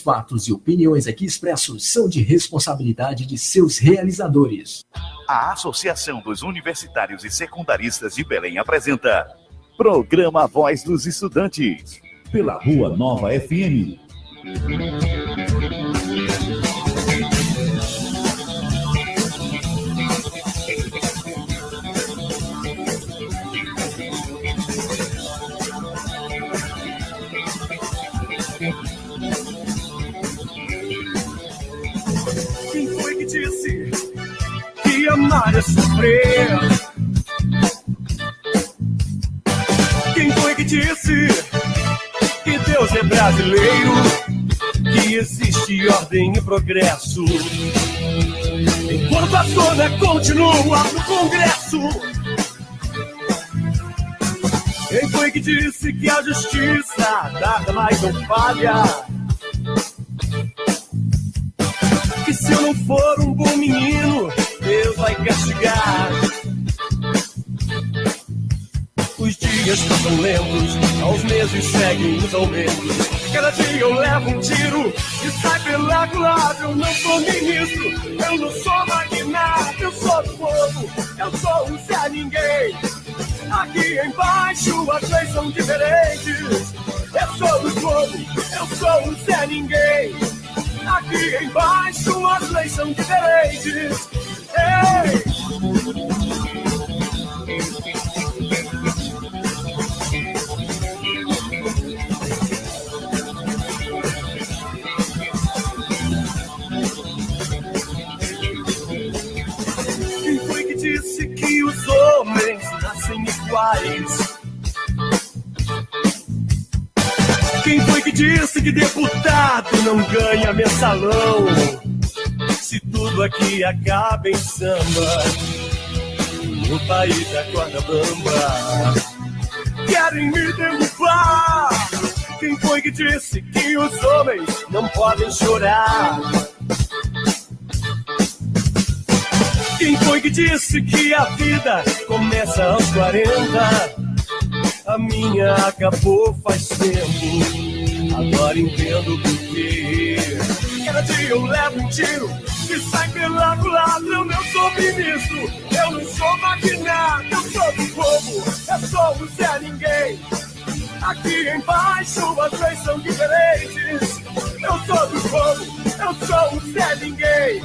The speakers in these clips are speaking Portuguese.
fatos e opiniões aqui expressos são de responsabilidade de seus realizadores. A Associação dos Universitários e Secundaristas de Belém apresenta Programa Voz dos Estudantes, pela Rua Nova FM. Quem foi que disse que amar é sofrer? Quem foi que disse que Deus é brasileiro, que existe ordem e progresso, enquanto a zona continua no Congresso? Quem foi que disse que a justiça nada mais não falha? Que se eu não for um bom menino, Deus vai castigar. Os dias passam lentos, aos meses seguem os aumentos. Cada dia eu levo um tiro e sai pela culatra. Eu não sou ministro, eu não sou magnata, eu sou do povo, eu sou um Zé Ninguém. Aqui embaixo as leis são diferentes. Eu sou do povo, eu sou um Zé Ninguém. Aqui embaixo as leis são diferentes. Ei! Quem foi que disse que os homens nascem iguais? Quem foi que disse que deputado não ganha mensalão? Se tudo aqui acaba em samba, o país da corda bamba. Querem me derrubar. Quem foi que disse que os homens não podem chorar? Quem foi que disse que a vida começa aos 40? A minha acabou faz tempo, agora entendo por quê. Cada dia eu levo um tiro e sai pela culatra. Eu não sou ministro, eu não sou magnata, eu sou do povo, eu sou o Zé Ninguém. Aqui embaixo as leis são diferentes. Eu sou do povo, eu sou o Zé Ninguém.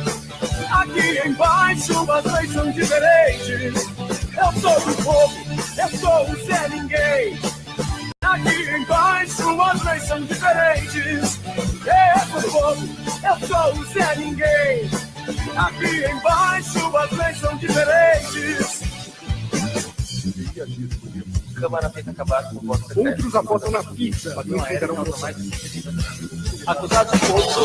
Aqui embaixo as leis são diferentes. Eu sou do povo, eu sou o Zé Ninguém. Aqui embaixo as leis são diferentes. Eu sou do povo, eu sou o Zé Ninguém. Aqui embaixo as leis são diferentes. Câmara tenta acabar com o voto secreto. Outros apostam na pizza. Não era uma mais. Acusados de corrupção.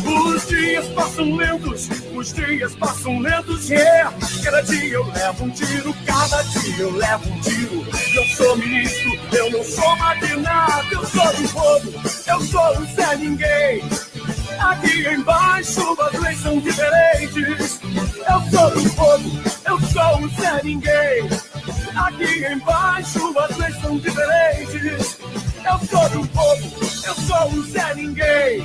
Os dias passam lentos, os dias passam lentos, yeah. Cada dia eu levo um tiro, cada dia eu levo um tiro. Eu sou ministro, eu não sou magnata, eu sou do povo, eu sou o Zé Ninguém. Aqui embaixo as leis são diferentes. Eu sou do povo, eu sou o Zé Ninguém. Aqui embaixo as leis são diferentes. Eu sou do povo, eu sou o Zé Ninguém.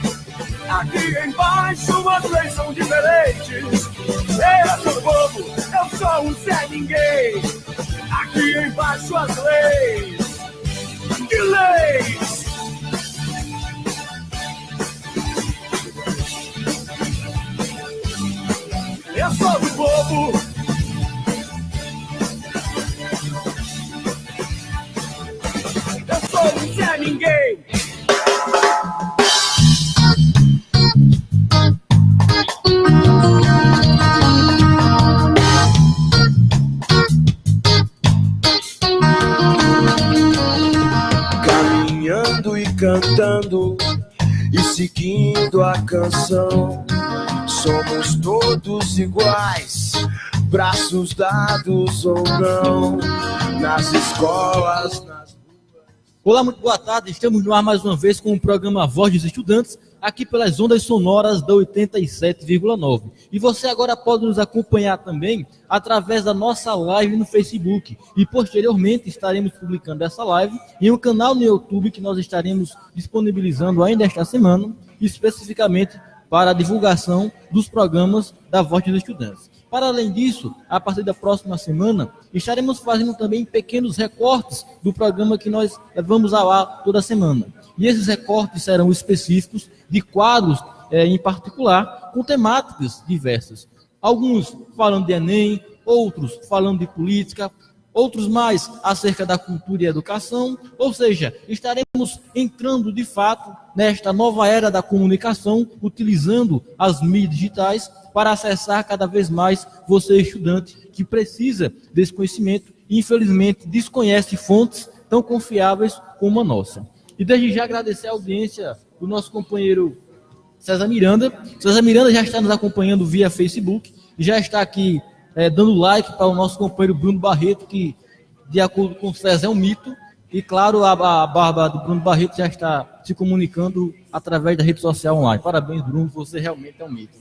Aqui embaixo as leis são diferentes. Eu sou do povo, eu sou o Zé Ninguém. Aqui embaixo as leis. Que leis? Eu sou do povo. Eu sou o Zé Ninguém. Caminhando e cantando e seguindo a canção. Somos todos iguais, braços dados ou não, nas escolas, nas ruas. Olá, muito boa tarde. Estamos no ar mais uma vez com o programa Voz dos Estudantes, aqui pelas ondas sonoras da 87,9. E você agora pode nos acompanhar também através da nossa live no Facebook. E posteriormente estaremos publicando essa live em um canal no YouTube que nós estaremos disponibilizando ainda esta semana, especificamente para a divulgação dos programas da Voz dos Estudantes. Para além disso, a partir da próxima semana, estaremos fazendo também pequenos recortes do programa que nós levamos ao ar toda semana. E esses recortes serão específicos de quadros em particular, com temáticas diversas. Alguns falando de Enem, outros falando de política, outros mais acerca da cultura e educação, ou seja, estaremos entrando de fato nesta nova era da comunicação, utilizando as mídias digitais para acessar cada vez mais você, estudante, que precisa desse conhecimento e infelizmente desconhece fontes tão confiáveis como a nossa. E desde já agradecer a audiência do nosso companheiro César Miranda. César Miranda já está nos acompanhando via Facebook, já está aqui dando like para o nosso companheiro Bruno Barreto, que, de acordo com o César, é um mito. E, claro, a barba do Bruno Barreto já está se comunicando através da rede social online. Parabéns, Bruno, você realmente é um mito.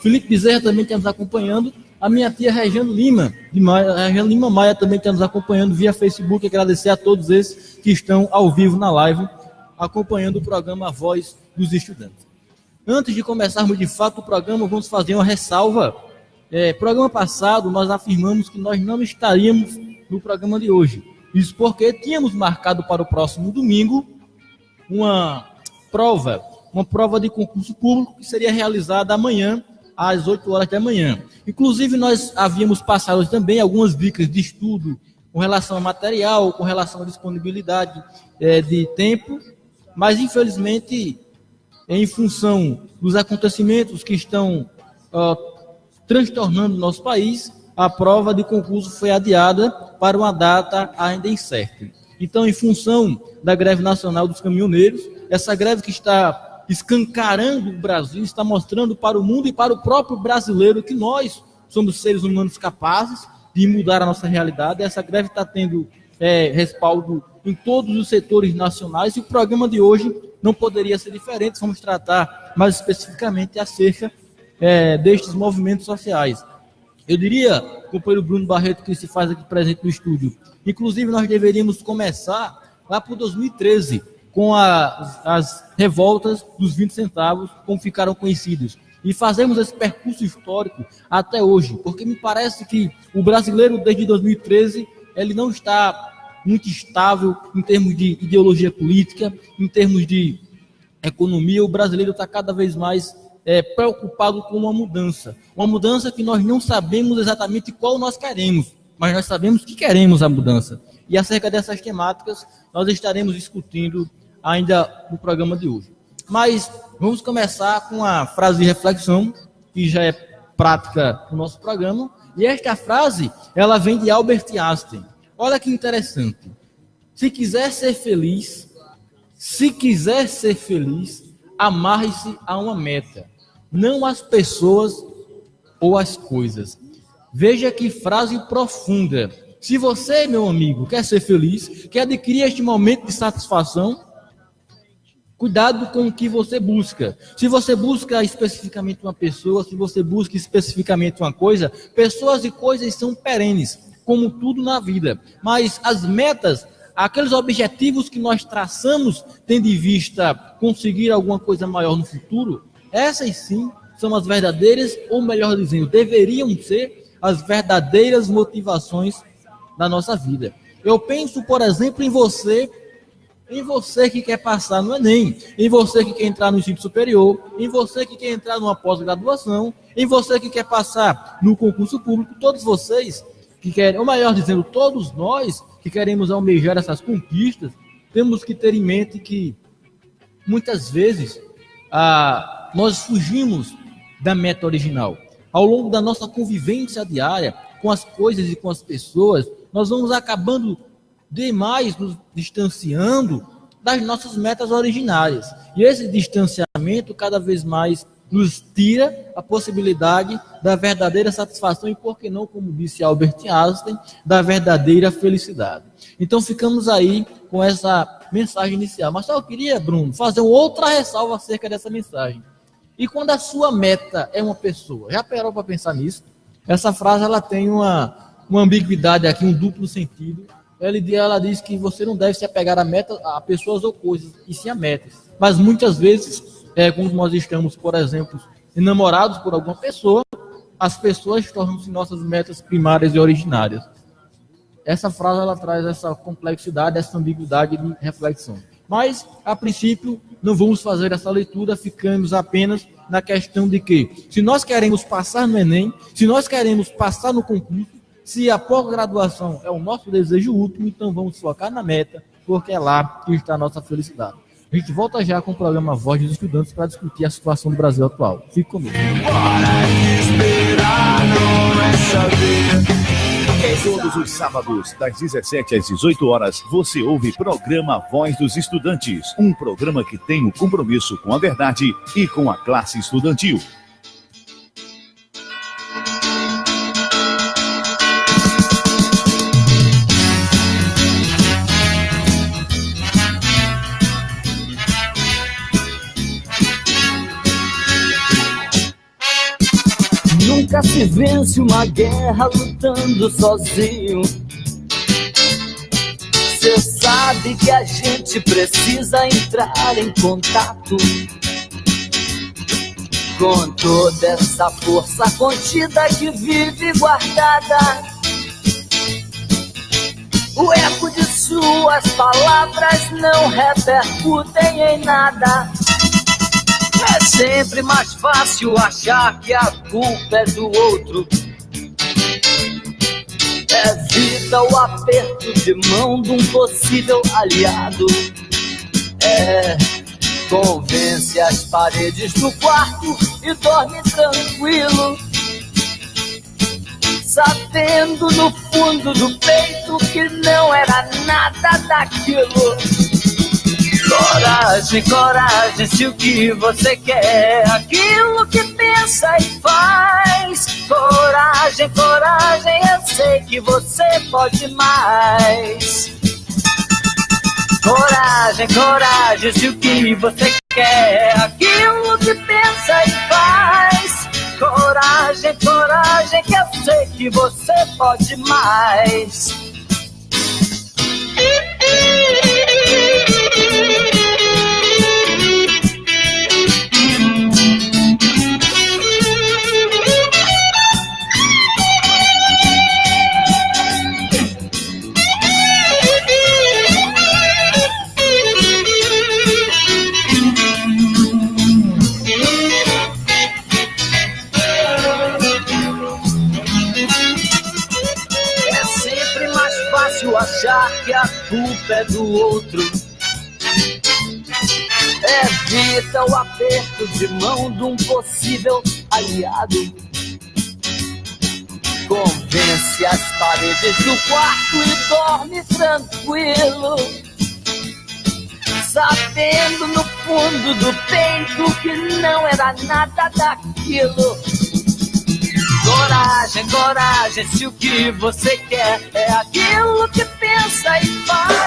Felipe Bezerra também está nos acompanhando. A minha tia Regiane Lima Maia também está nos acompanhando via Facebook. Agradecer a todos esses que estão ao vivo na live, acompanhando o programa Voz dos Estudantes. Antes de começarmos de fato o programa, vamos fazer uma ressalva. Programa passado, nós afirmamos que nós não estaríamos no programa de hoje. Isso porque tínhamos marcado para o próximo domingo uma prova de concurso público que seria realizada amanhã, às 8 horas da manhã. Inclusive, nós havíamos passado também algumas dicas de estudo com relação a material, com relação à disponibilidade de tempo, mas, infelizmente, em função dos acontecimentos que estão transtornando o nosso país, a prova de concurso foi adiada para uma data ainda incerta. Então, em função da greve nacional dos caminhoneiros, essa greve que está escancarando o Brasil, está mostrando para o mundo e para o próprio brasileiro que nós somos seres humanos capazes de mudar a nossa realidade. Essa greve está tendo respaldo em todos os setores nacionais e o programa de hoje não poderia ser diferente. Vamos tratar mais especificamente acerca destes movimentos sociais. Eu diria, companheiro Bruno Barreto, que se faz aqui presente no estúdio, inclusive nós deveríamos começar lá por 2013, com as revoltas dos 20 centavos, como ficaram conhecidos, e fazemos esse percurso histórico até hoje, porque me parece que o brasileiro, desde 2013, ele não está muito estável em termos de ideologia política, em termos de economia. O brasileiro está cada vez mais preocupado com uma mudança que nós não sabemos exatamente qual nós queremos, mas nós sabemos que queremos a mudança. E acerca dessas temáticas, nós estaremos discutindo ainda no programa de hoje. Mas vamos começar com a frase de reflexão, que já é prática no nosso programa, e esta frase, ela vem de Albert Einstein. Olha que interessante. Se quiser ser feliz, amarre-se a uma meta, não às pessoas ou às coisas. Veja que frase profunda. Se você, meu amigo, quer ser feliz, quer adquirir este momento de satisfação, cuidado com o que você busca. Se você busca especificamente uma pessoa, se você busca especificamente uma coisa, pessoas e coisas são perenes, como tudo na vida. Mas as metas, aqueles objetivos que nós traçamos, tendo em vista conseguir alguma coisa maior no futuro, essas sim são as verdadeiras, ou melhor dizendo, deveriam ser as verdadeiras motivações da nossa vida. Eu penso, por exemplo, em você que quer passar no Enem, em você que quer entrar no ensino superior, em você que quer entrar numa pós-graduação, em você que quer passar no concurso público, todos vocês que querem, ou melhor dizendo, todos nós que queremos almejar essas conquistas, temos que ter em mente que muitas vezes nós fugimos da meta original. Ao longo da nossa convivência diária com as coisas e com as pessoas, nós vamos acabando demais nos distanciando das nossas metas originárias. E esse distanciamento cada vez mais nos tira a possibilidade da verdadeira satisfação e, por que não, como disse Albert Einstein, da verdadeira felicidade. Então ficamos aí com essa mensagem inicial. Mas só eu queria, Bruno, fazer uma outra ressalva acerca dessa mensagem. E quando a sua meta é uma pessoa, já parou para pensar nisso? Essa frase ela tem uma ambiguidade aqui, um duplo sentido. Ela diz que você não deve se apegar a pessoas ou coisas, e sim a metas. Mas muitas vezes, quando nós estamos, por exemplo, enamorados por alguma pessoa, as pessoas tornam-se nossas metas primárias e originárias. Essa frase ela traz essa complexidade, essa ambiguidade de reflexão. Mas, a princípio, não vamos fazer essa leitura, ficamos apenas na questão de que, se nós queremos passar no Enem, se nós queremos passar no concurso, se a pós-graduação é o nosso desejo último, então vamos focar na meta, porque é lá que está a nossa felicidade. A gente volta já com o programa Voz dos Estudantes para discutir a situação do Brasil atual. Fique comigo. Todos os sábados, das 17 às 18 horas, você ouve programa Voz dos Estudantes, um programa que tem o compromisso com a verdade e com a classe estudantil. Nunca se vence uma guerra lutando sozinho. Cê sabe que a gente precisa entrar em contato com toda essa força contida que vive guardada. O eco de suas palavras não repercutem em nada. É sempre mais fácil achar que a culpa é do outro. Evita o aperto de mão de um possível aliado. Convence as paredes do quarto e dorme tranquilo, sabendo no fundo do peito que não era nada daquilo. Coragem, coragem, se o que você quer é aquilo que pensa e faz. Coragem, coragem, eu sei que você pode mais. Coragem, coragem, se o que você quer é aquilo que pensa e faz. Coragem, coragem, que eu sei que você pode mais. Achar que a culpa é do outro. Evita o aperto de mão de um possível aliado. Convence as paredes do quarto e dorme tranquilo, sabendo no fundo do peito que não era nada daquilo. Coragem, coragem, se o que você quer é aquilo que pensa e faz.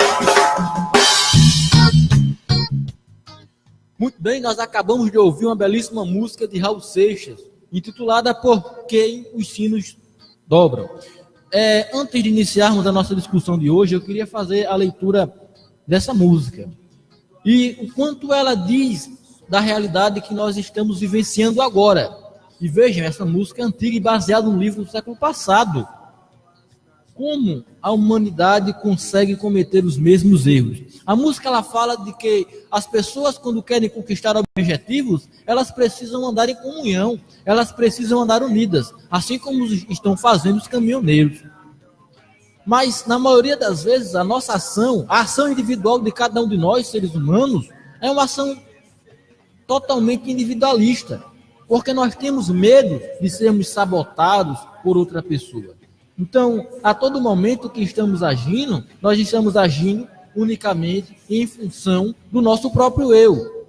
Muito bem, nós acabamos de ouvir uma belíssima música de Raul Seixas, intitulada Por Quem os Sinos Dobram. Antes de iniciarmos a nossa discussão de hoje, eu queria fazer a leitura dessa música. E o quanto ela diz da realidade que nós estamos vivenciando agora. E vejam, essa música é antiga e baseada num livro do século passado. Como a humanidade consegue cometer os mesmos erros? A música ela fala de que as pessoas, quando querem conquistar objetivos, elas precisam andar em comunhão, elas precisam andar unidas, assim como estão fazendo os caminhoneiros. Mas, na maioria das vezes, a nossa ação, a ação individual de cada um de nós, seres humanos, é uma ação totalmente individualista. Porque nós temos medo de sermos sabotados por outra pessoa. Então, a todo momento que estamos agindo, nós estamos agindo unicamente em função do nosso próprio eu.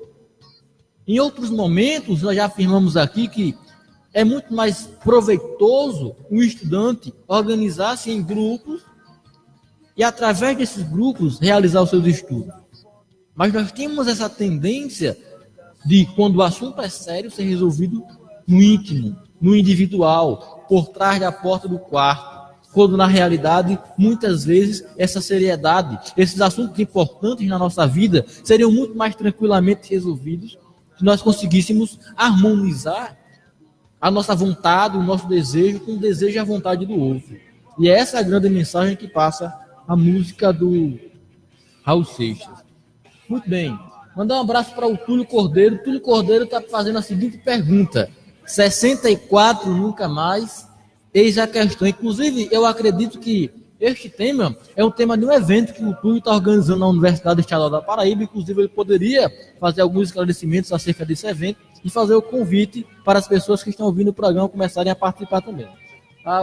Em outros momentos, nós já afirmamos aqui que é muito mais proveitoso um estudante organizar-se em grupos e, através desses grupos, realizar os seus estudos. Mas nós temos essa tendência de, quando o assunto é sério, ser resolvido no íntimo, no individual, por trás da porta do quarto. Quando, na realidade, muitas vezes, essa seriedade, esses assuntos importantes na nossa vida, seriam muito mais tranquilamente resolvidos se nós conseguíssemos harmonizar a nossa vontade, o nosso desejo, com o desejo e a vontade do outro. E é essa a grande mensagem que passa a música do Raul Seixas. Muito bem. Mandar um abraço para o Túlio Cordeiro. Túlio Cordeiro está fazendo a seguinte pergunta: 64 nunca mais? Eis a questão. Inclusive, eu acredito que este tema é um tema de um evento que o Túlio está organizando na Universidade Estadual da Paraíba. Inclusive, ele poderia fazer alguns esclarecimentos acerca desse evento e fazer o convite para as pessoas que estão ouvindo o programa começarem a participar também.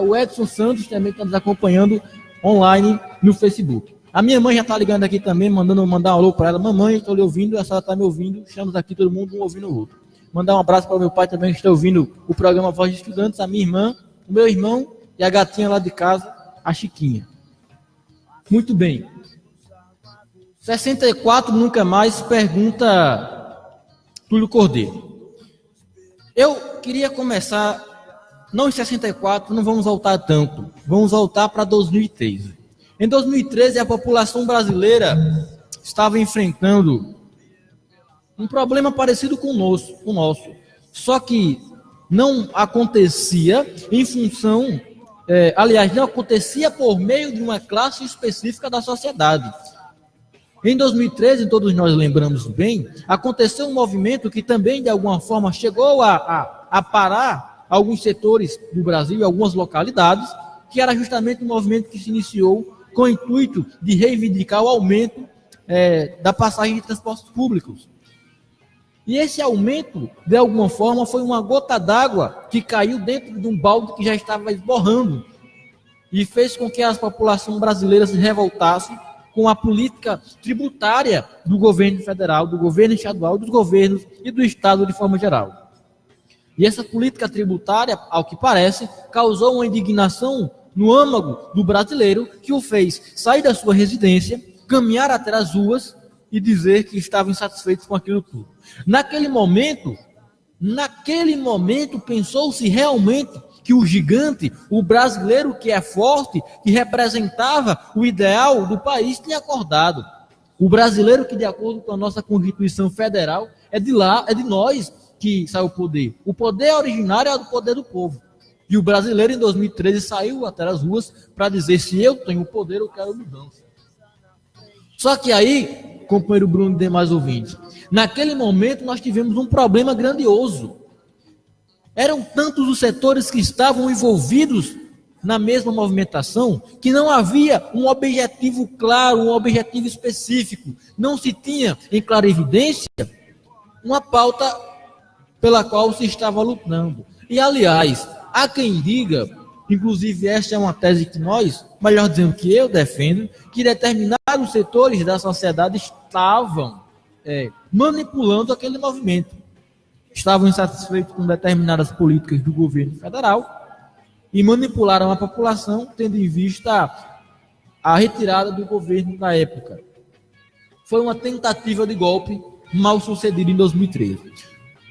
O Edson Santos também está nos acompanhando online no Facebook. A minha mãe já está ligando aqui também, mandar um alô para ela. Mamãe, estou lhe ouvindo, a senhora está me ouvindo. Estamos aqui todo mundo um ouvindo o outro. Mandar um abraço para o meu pai também, que está ouvindo o programa Voz de Estudantes, a minha irmã, o meu irmão e a gatinha lá de casa, a Chiquinha. Muito bem. 64 nunca mais, pergunta Túlio Cordeiro. Eu queria começar, não em 64, não vamos voltar tanto, vamos voltar para 2013. Em 2013, a população brasileira estava enfrentando um problema parecido com o nosso, só que não acontecia em função, não acontecia por meio de uma classe específica da sociedade. Em 2013, todos nós lembramos bem, aconteceu um movimento que também, de alguma forma, chegou a parar alguns setores do Brasil e algumas localidades, que era justamente um movimento que se iniciou com o intuito de reivindicar o aumento da passagem de transportes públicos. E esse aumento, de alguma forma, foi uma gota d'água que caiu dentro de um balde que já estava esborrando e fez com que a população brasileira se revoltasse com a política tributária do governo federal, do governo estadual, dos governos e do Estado de forma geral. E essa política tributária, ao que parece, causou uma indignação no âmago do brasileiro, que o fez sair da sua residência, caminhar até as ruas e dizer que estava insatisfeito com aquilo tudo. Naquele momento, pensou-se realmente que o gigante, o brasileiro que é forte, que representava o ideal do país, tinha acordado. O brasileiro que, de acordo com a nossa Constituição Federal, é de nós que sai o poder. O poder originário é do poder do povo. E o brasileiro, em 2013, saiu até as ruas para dizer: se eu tenho o poder, eu quero mudança. Só que aí, companheiro Bruno e demais ouvintes, naquele momento nós tivemos um problema grandioso. Eram tantos os setores que estavam envolvidos na mesma movimentação que não havia um objetivo claro, um objetivo específico. Não se tinha em clarividência uma pauta pela qual se estava lutando. E, aliás, há quem diga, inclusive esta é uma tese que nós, melhor dizendo que eu defendo, que determinados setores da sociedade estavam manipulando aquele movimento. Estavam insatisfeitos com determinadas políticas do governo federal e manipularam a população, tendo em vista a retirada do governo na época. Foi uma tentativa de golpe mal sucedida em 2013.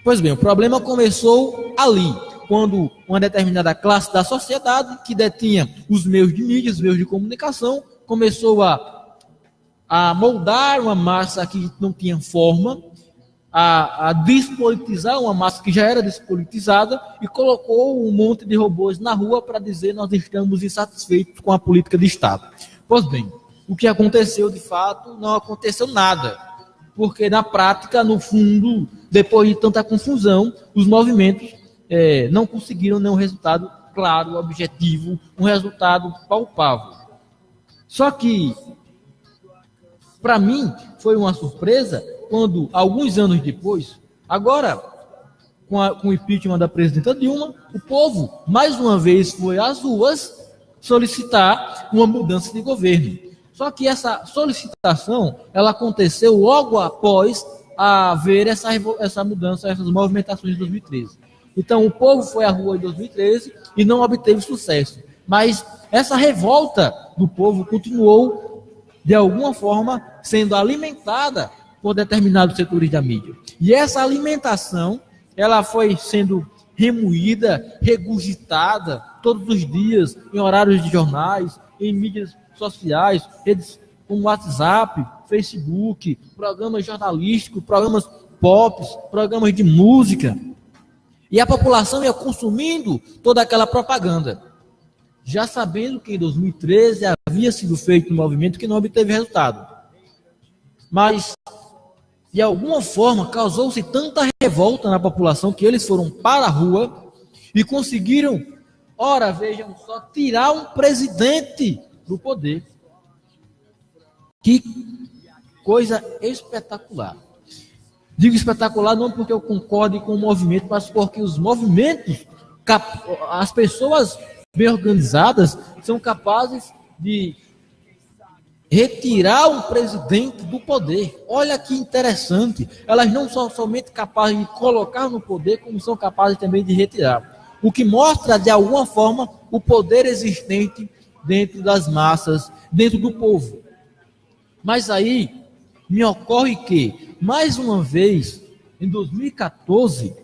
Pois bem, o problema começou ali, quando uma determinada classe da sociedade, que detinha os meios de mídia, os meios de comunicação, começou a moldar uma massa que não tinha forma, a despolitizar uma massa que já era despolitizada e colocou um monte de robôs na rua para dizer: nós estamos insatisfeitos com a política de Estado. Pois bem, o que aconteceu de fato, não aconteceu nada, porque na prática, no fundo, depois de tanta confusão, os movimentos não conseguiram nenhum resultado claro, objetivo, um resultado palpável. Só que, para mim, foi uma surpresa quando, alguns anos depois, agora, com o impeachment da presidenta Dilma, o povo, mais uma vez, foi às ruas solicitar uma mudança de governo. Só que essa solicitação, ela aconteceu logo após haver essa mudança, essas movimentações de 2013. Então, o povo foi à rua em 2013 e não obteve sucesso. Mas essa revolta do povo continuou, de alguma forma, sendo alimentada por determinados setores da mídia. E essa alimentação, ela foi sendo remoída, regurgitada todos os dias em horários de jornais, em mídias sociais, redes como WhatsApp, Facebook, programas jornalísticos, programas pop, programas de música. E a população ia consumindo toda aquela propaganda, já sabendo que em 2013 havia sido feito um movimento que não obteve resultado. Mas, de alguma forma, causou-se tanta revolta na população que eles foram para a rua e conseguiram, ora, vejam só, tirar um presidente do poder. Que coisa espetacular. Digo espetacular não porque eu concorde com o movimento, mas porque os movimentos, as pessoas bem organizadas, são capazes de retirar um presidente do poder. Olha que interessante. Elas não são somente capazes de colocar no poder, como são capazes também de retirar. O que mostra, de alguma forma, o poder existente dentro das massas, dentro do povo. Mas aí, me ocorre que, mais uma vez, em 2014,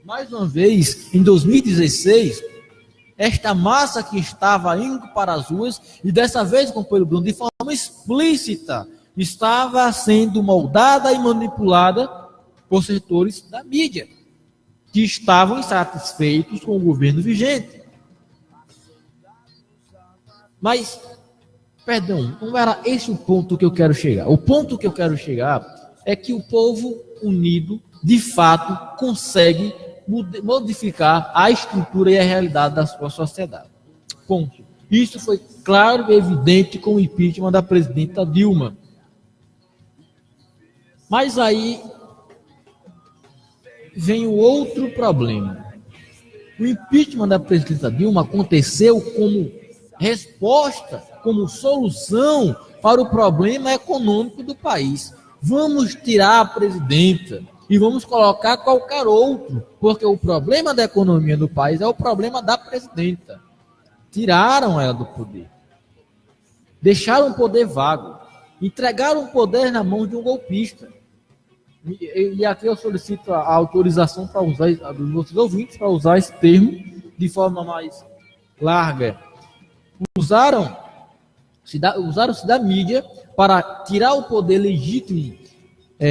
mais uma vez, em 2016, esta massa que estava indo para as ruas, e dessa vez, companheiro Bruno, de forma explícita, estava sendo moldada e manipulada por setores da mídia, que estavam insatisfeitos com o governo vigente. Mas, não era esse o ponto que eu quero chegar. O ponto que eu quero chegar é que o povo unido, de fato, consegue modificar a estrutura e a realidade da sua sociedade. Ponto. Isso foi claro e evidente com o impeachment da presidenta Dilma. Mas aí vem o outro problema. O impeachment da presidenta Dilma aconteceu como resposta, como solução para o problema econômico do país. Vamos tirar a presidenta e vamos colocar qualquer outro, porque o problema da economia do país é o problema da presidenta. Tiraram ela do poder. Deixaram o poder vago. Entregaram o poder na mão de um golpista. E aqui eu solicito a autorização para usar, dos nossos ouvintes, para usar esse termo de forma mais larga. Usaram-se da mídia para tirar o poder legítimo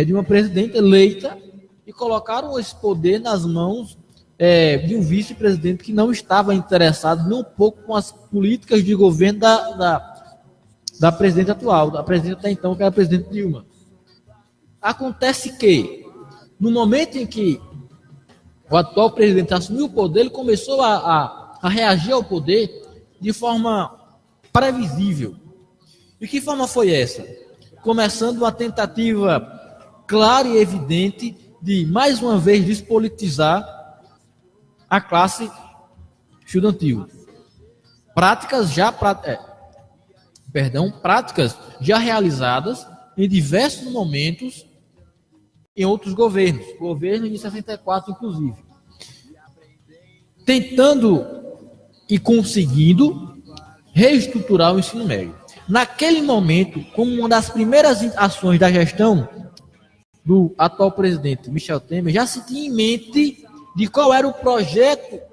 de uma presidente eleita e colocaram esse poder nas mãos de um vice-presidente que não estava interessado nem um pouco com as políticas de governo da presidente atual, da presidente até então, que era a presidente Dilma. Acontece que, no momento em que o atual presidente assumiu o poder, ele começou a reagir ao poder de forma previsível. E que forma foi essa? Começando uma tentativa clara e evidente de, mais uma vez, despolitizar a classe estudantil. Práticas já realizadas em diversos momentos em outros governos de 64 inclusive, tentando e conseguindo reestruturar o ensino médio. Naquele momento, como uma das primeiras ações da gestão do atual presidente Michel Temer, já se tinha em mente de qual era o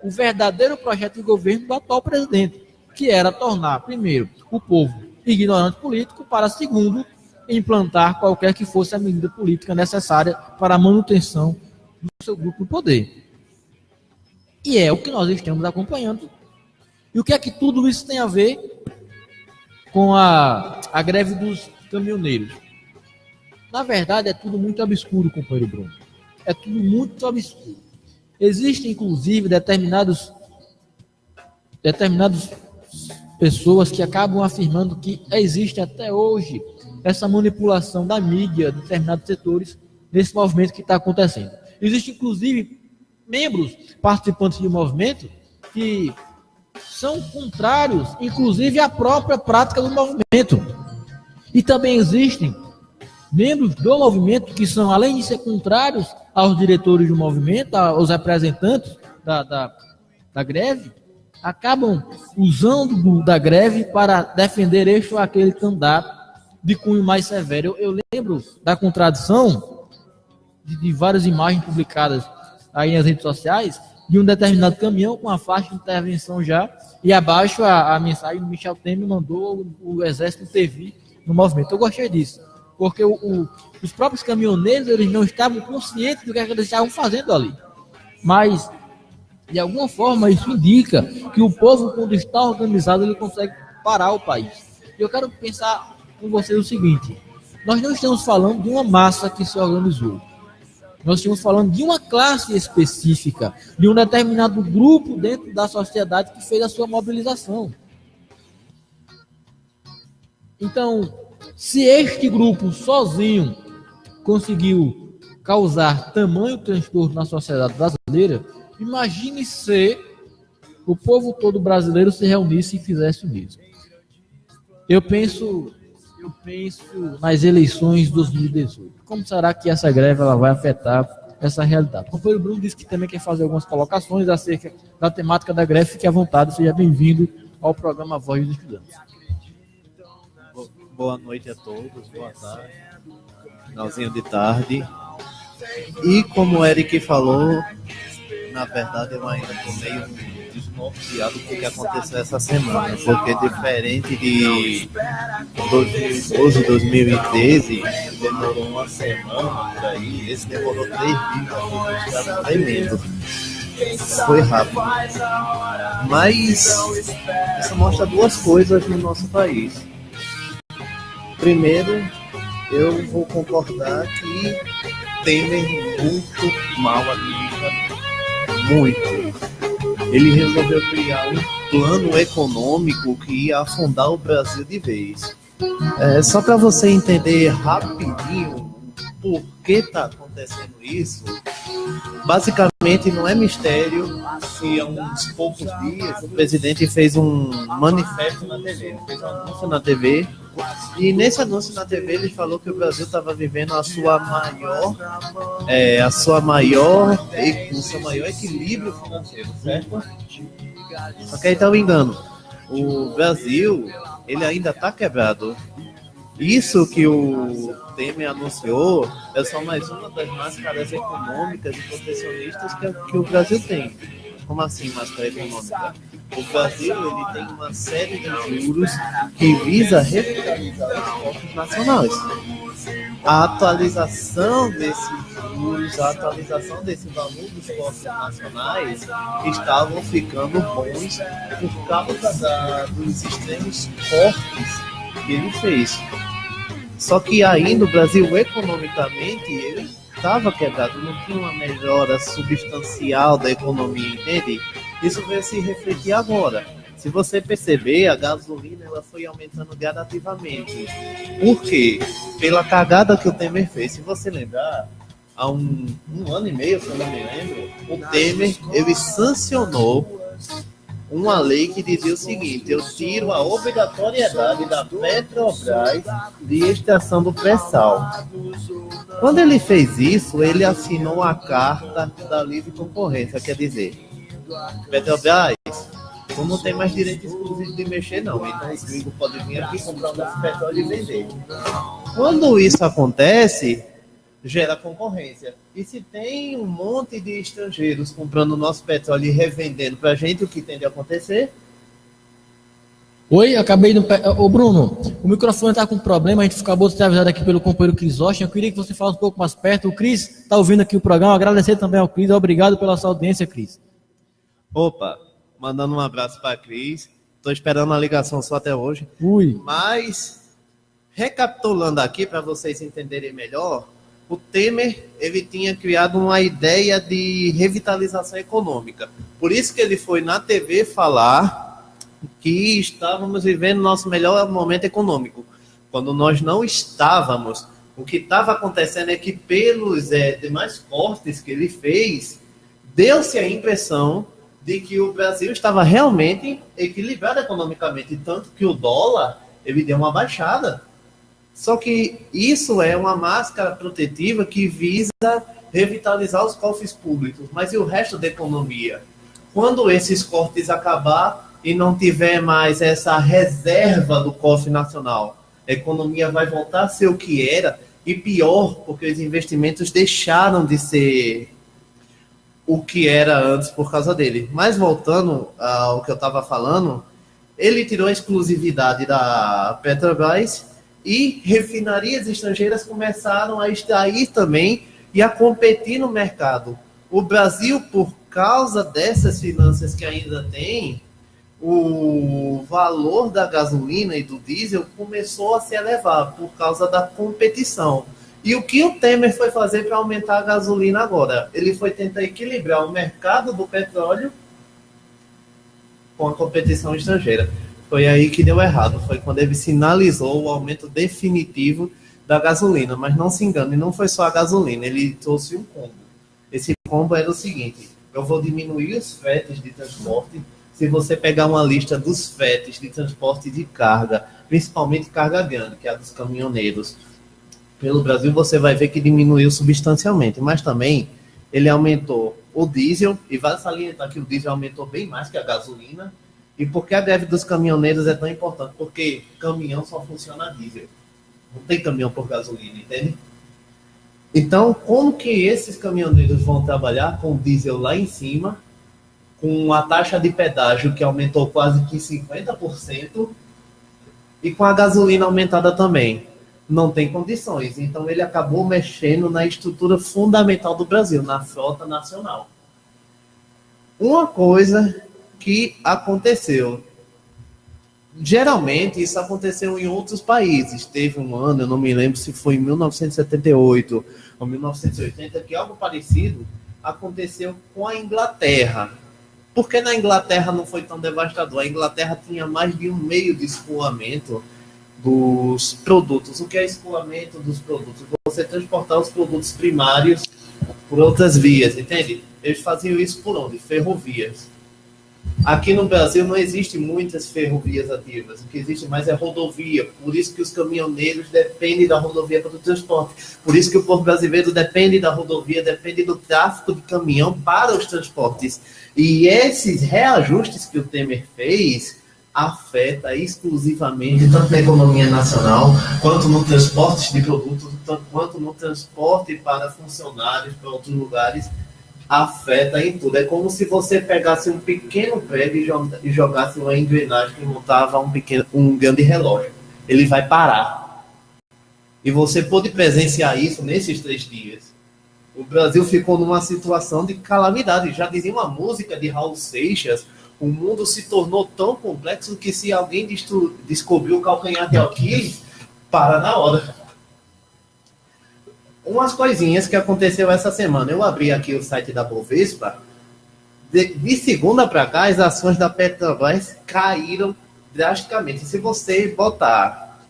verdadeiro projeto de governo do atual presidente, que era tornar, primeiro, o povo ignorante político, para, segundo, implantar qualquer que fosse a medida política necessária para a manutenção do seu grupo de poder. E é o que nós estamos acompanhando. E o que é que tudo isso tem a ver com a greve dos caminhoneiros? Na verdade, é tudo muito obscuro, companheiro Bruno. É tudo muito obscuro. Existem, inclusive, determinadas pessoas que acabam afirmando que existe até hoje essa manipulação da mídia de determinados setores nesse movimento que está acontecendo. Existem, inclusive, membros participantes do movimento que são contrários, inclusive, à própria prática do movimento. E também existem membros do movimento que são, além de ser contrários aos diretores do movimento, aos representantes da greve, acabam usando da greve para defender este ou aquele candidato de cunho mais severo. Eu lembro da contradição de várias imagens publicadas aí nas redes sociais, de um determinado caminhão com a faixa de intervenção já, e abaixo a mensagem do Michel Temer mandou o exército intervir no movimento. Eu gostei disso, porque os próprios caminhoneiros, eles não estavam conscientes do que eles estavam fazendo ali. Mas, de alguma forma, isso indica que o povo, quando está organizado, ele consegue parar o país. E eu quero pensar com vocês o seguinte: nós não estamos falando de uma massa que se organizou. Nós estamos falando de uma classe específica, de um determinado grupo dentro da sociedade que fez a sua mobilização. Então, se este grupo sozinho conseguiu causar tamanho transtorno na sociedade brasileira, imagine se o povo todo brasileiro se reunisse e fizesse o mesmo. Eu penso nas eleições de 2018. Como será que essa greve ela vai afetar essa realidade? O companheiro Bruno disse que também quer fazer algumas colocações acerca da temática da greve. Fique à vontade, seja bem-vindo ao programa Voz dos Estudantes. Boa noite a todos, boa tarde, finalzinho de tarde. E como o Eric falou, na verdade eu ainda estou meio desnorteado com o que aconteceu essa semana, porque diferente de 2012, 2013, demorou uma semana por aí, esse demorou 3 dias, estava tremendo. Foi rápido. Mas isso mostra duas coisas no nosso país. Primeiro, eu vou concordar que Temer muito mal administrado. Muito. Ele resolveu criar um plano econômico que ia afundar o Brasil de vez. Só para você entender rapidinho por que está acontecendo isso, basicamente não é mistério que há uns poucos dias o presidente fez um manifesto na TV, ele fez um anúncio na TV, e nesse anúncio na TV ele falou que o Brasil estava vivendo o seu maior equilíbrio financeiro, certo? Só que aí está o engano. O Brasil, ele ainda está quebrado. Isso que o Temer anunciou é só mais uma das máscaras econômicas e protecionistas que o Brasil tem. Como assim máscara econômica? O Brasil ele tem uma série de juros que visa revitalizar os portos nacionais. A atualização desses juros, a atualização desse valor dos portos nacionais estavam ficando bons por causa dos extremos cortes que ele fez. Só que ainda o Brasil, economicamente, ele estava quebrado, não tinha uma melhora substancial da economia, entende? Isso veio se refletir agora. Se você perceber, a gasolina ela foi aumentando gradativamente. Por quê? Pela cagada que o Temer fez. Se você lembrar, há um ano e meio, se eu não me lembro, o Temer ele sancionou uma lei que dizia o seguinte: eu tiro a obrigatoriedade da Petrobras de extração do pré-sal. Quando ele fez isso, ele assinou a carta da livre concorrência, quer dizer, Petrobras, tu não tem mais direito exclusivo de mexer não, então os gringos podem vir aqui comprar o nosso petróleo e vender. Quando isso acontece, gera concorrência. E se tem um monte de estrangeiros comprando o nosso petróleo e revendendo pra gente, o que tende a acontecer? Oi, acabei no... Ô Bruno, o microfone tá com problema, a gente acabou de ser avisado aqui pelo companheiro Cris Rocha. Eu queria que você falasse um pouco mais perto. O Cris tá ouvindo aqui o programa, agradecer também ao Cris, obrigado pela sua audiência, Cris. Opa, mandando um abraço pra Cris, tô esperando a ligação só até hoje. Ui. Mas, recapitulando aqui para vocês entenderem melhor, o Temer, ele tinha criado uma ideia de revitalização econômica. Por isso que ele foi na TV falar que estávamos vivendo nosso melhor momento econômico. Quando nós não estávamos, o que estava acontecendo é que pelos demais cortes que ele fez, deu-se a impressão de que o Brasil estava realmente equilibrado economicamente, tanto que o dólar, ele deu uma baixada. Só que isso é uma máscara protetiva que visa revitalizar os cofres públicos. Mas e o resto da economia? Quando esses cortes acabar e não tiver mais essa reserva do cofre nacional, A economia vai voltar a ser o que era, e pior, porque os investimentos deixaram de ser o que era antes por causa dele. Mas voltando ao que eu estava falando, ele tirou a exclusividade da Petrobras e refinarias estrangeiras começaram a extrair também e a competir no mercado. O Brasil, por causa dessas finanças que ainda tem, o valor da gasolina e do diesel começou a se elevar por causa da competição. E o que o Temer foi fazer para aumentar a gasolina agora? Ele foi tentar equilibrar o mercado do petróleo com a competição estrangeira. Foi aí que deu errado. Foi quando ele sinalizou o aumento definitivo da gasolina. Mas não se engane, não foi só a gasolina. Ele trouxe um combo. Esse combo era o seguinte: eu vou diminuir os fretes de transporte. Se você pegar uma lista dos fretes de transporte de carga, principalmente carga grande, que é a dos caminhoneiros, pelo Brasil, você vai ver que diminuiu substancialmente. Mas também ele aumentou o diesel, e vale salientar que o diesel aumentou bem mais que a gasolina. E por que a greve dos caminhoneiros é tão importante? Porque caminhão só funciona a diesel. Não tem caminhão por gasolina, entende? Então, como que esses caminhoneiros vão trabalhar com o diesel lá em cima, com a taxa de pedágio que aumentou quase que 50%, e com a gasolina aumentada também? Não tem condições. Então, ele acabou mexendo na estrutura fundamental do Brasil, na frota nacional. Uma coisa que aconteceu. Geralmente, isso aconteceu em outros países. Teve um ano, eu não me lembro se foi em 1978 ou 1980, que algo parecido aconteceu com a Inglaterra. Por que na Inglaterra não foi tão devastador? A Inglaterra tinha mais de um meio de escoamento dos produtos. O que é escoamento dos produtos? Você transportar os produtos primários por outras vias, entende? Eles faziam isso por onde? Ferrovias. Aqui no Brasil não existe muitas ferrovias ativas. O que existe mais é rodovia. Por isso que os caminhoneiros dependem da rodovia para o transporte. Por isso que o povo brasileiro depende da rodovia, depende do tráfego de caminhão para os transportes. E esses reajustes que o Temer fez afeta exclusivamente tanto a economia nacional, quanto no transporte de produtos, quanto no transporte para funcionários para outros lugares. Afeta em tudo. É como se você pegasse um pequeno prédio e jogasse uma engrenagem que montava um grande relógio. Ele vai parar. E você pôde presenciar isso nesses 3 dias. O Brasil ficou numa situação de calamidade. Já dizia uma música de Raul Seixas: o mundo se tornou tão complexo que se alguém descobriu o calcanhar de Aquiles, para na hora. Umas coisinhas que aconteceu essa semana. Eu abri aqui o site da Bovespa. De segunda para cá, as ações da Petrobras caíram drasticamente. Se você botar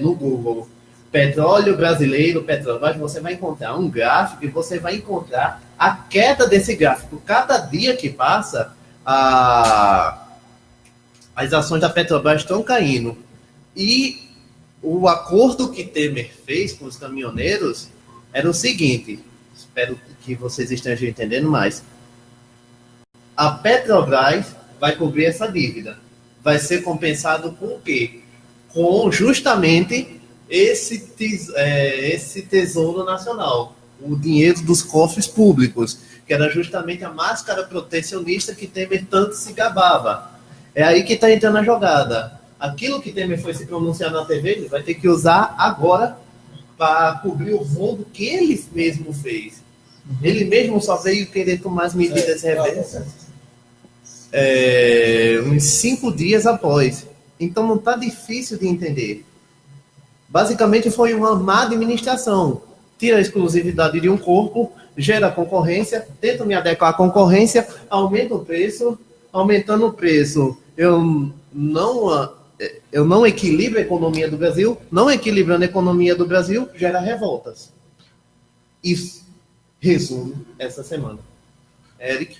no Google petróleo brasileiro, Petrobras, você vai encontrar um gráfico e você vai encontrar a queda desse gráfico. Cada dia que passa, as ações da Petrobras estão caindo. E o acordo que Temer fez com os caminhoneiros era o seguinte, espero que vocês estejam entendendo mais. A Petrobras vai cobrir essa dívida. Vai ser compensado com o quê? Com justamente esse tesouro nacional, o dinheiro dos cofres públicos, que era justamente a máscara protecionista que Temer tanto se gabava. É aí que está entrando a jogada. Aquilo que Temer foi se pronunciar na TV, ele vai ter que usar agora para cobrir o rombo que ele mesmo fez. Ele mesmo só veio querer tomar as medidas reversas uns 5 dias após. Então não está difícil de entender. Basicamente foi uma má administração. Tira a exclusividade de um corpo, gera concorrência, tenta me adequar à concorrência, aumenta o preço. Aumentando o preço, eu não equilibro a economia do Brasil. Não equilibrando a economia do Brasil, gera revoltas. Isso resume essa semana. Eric?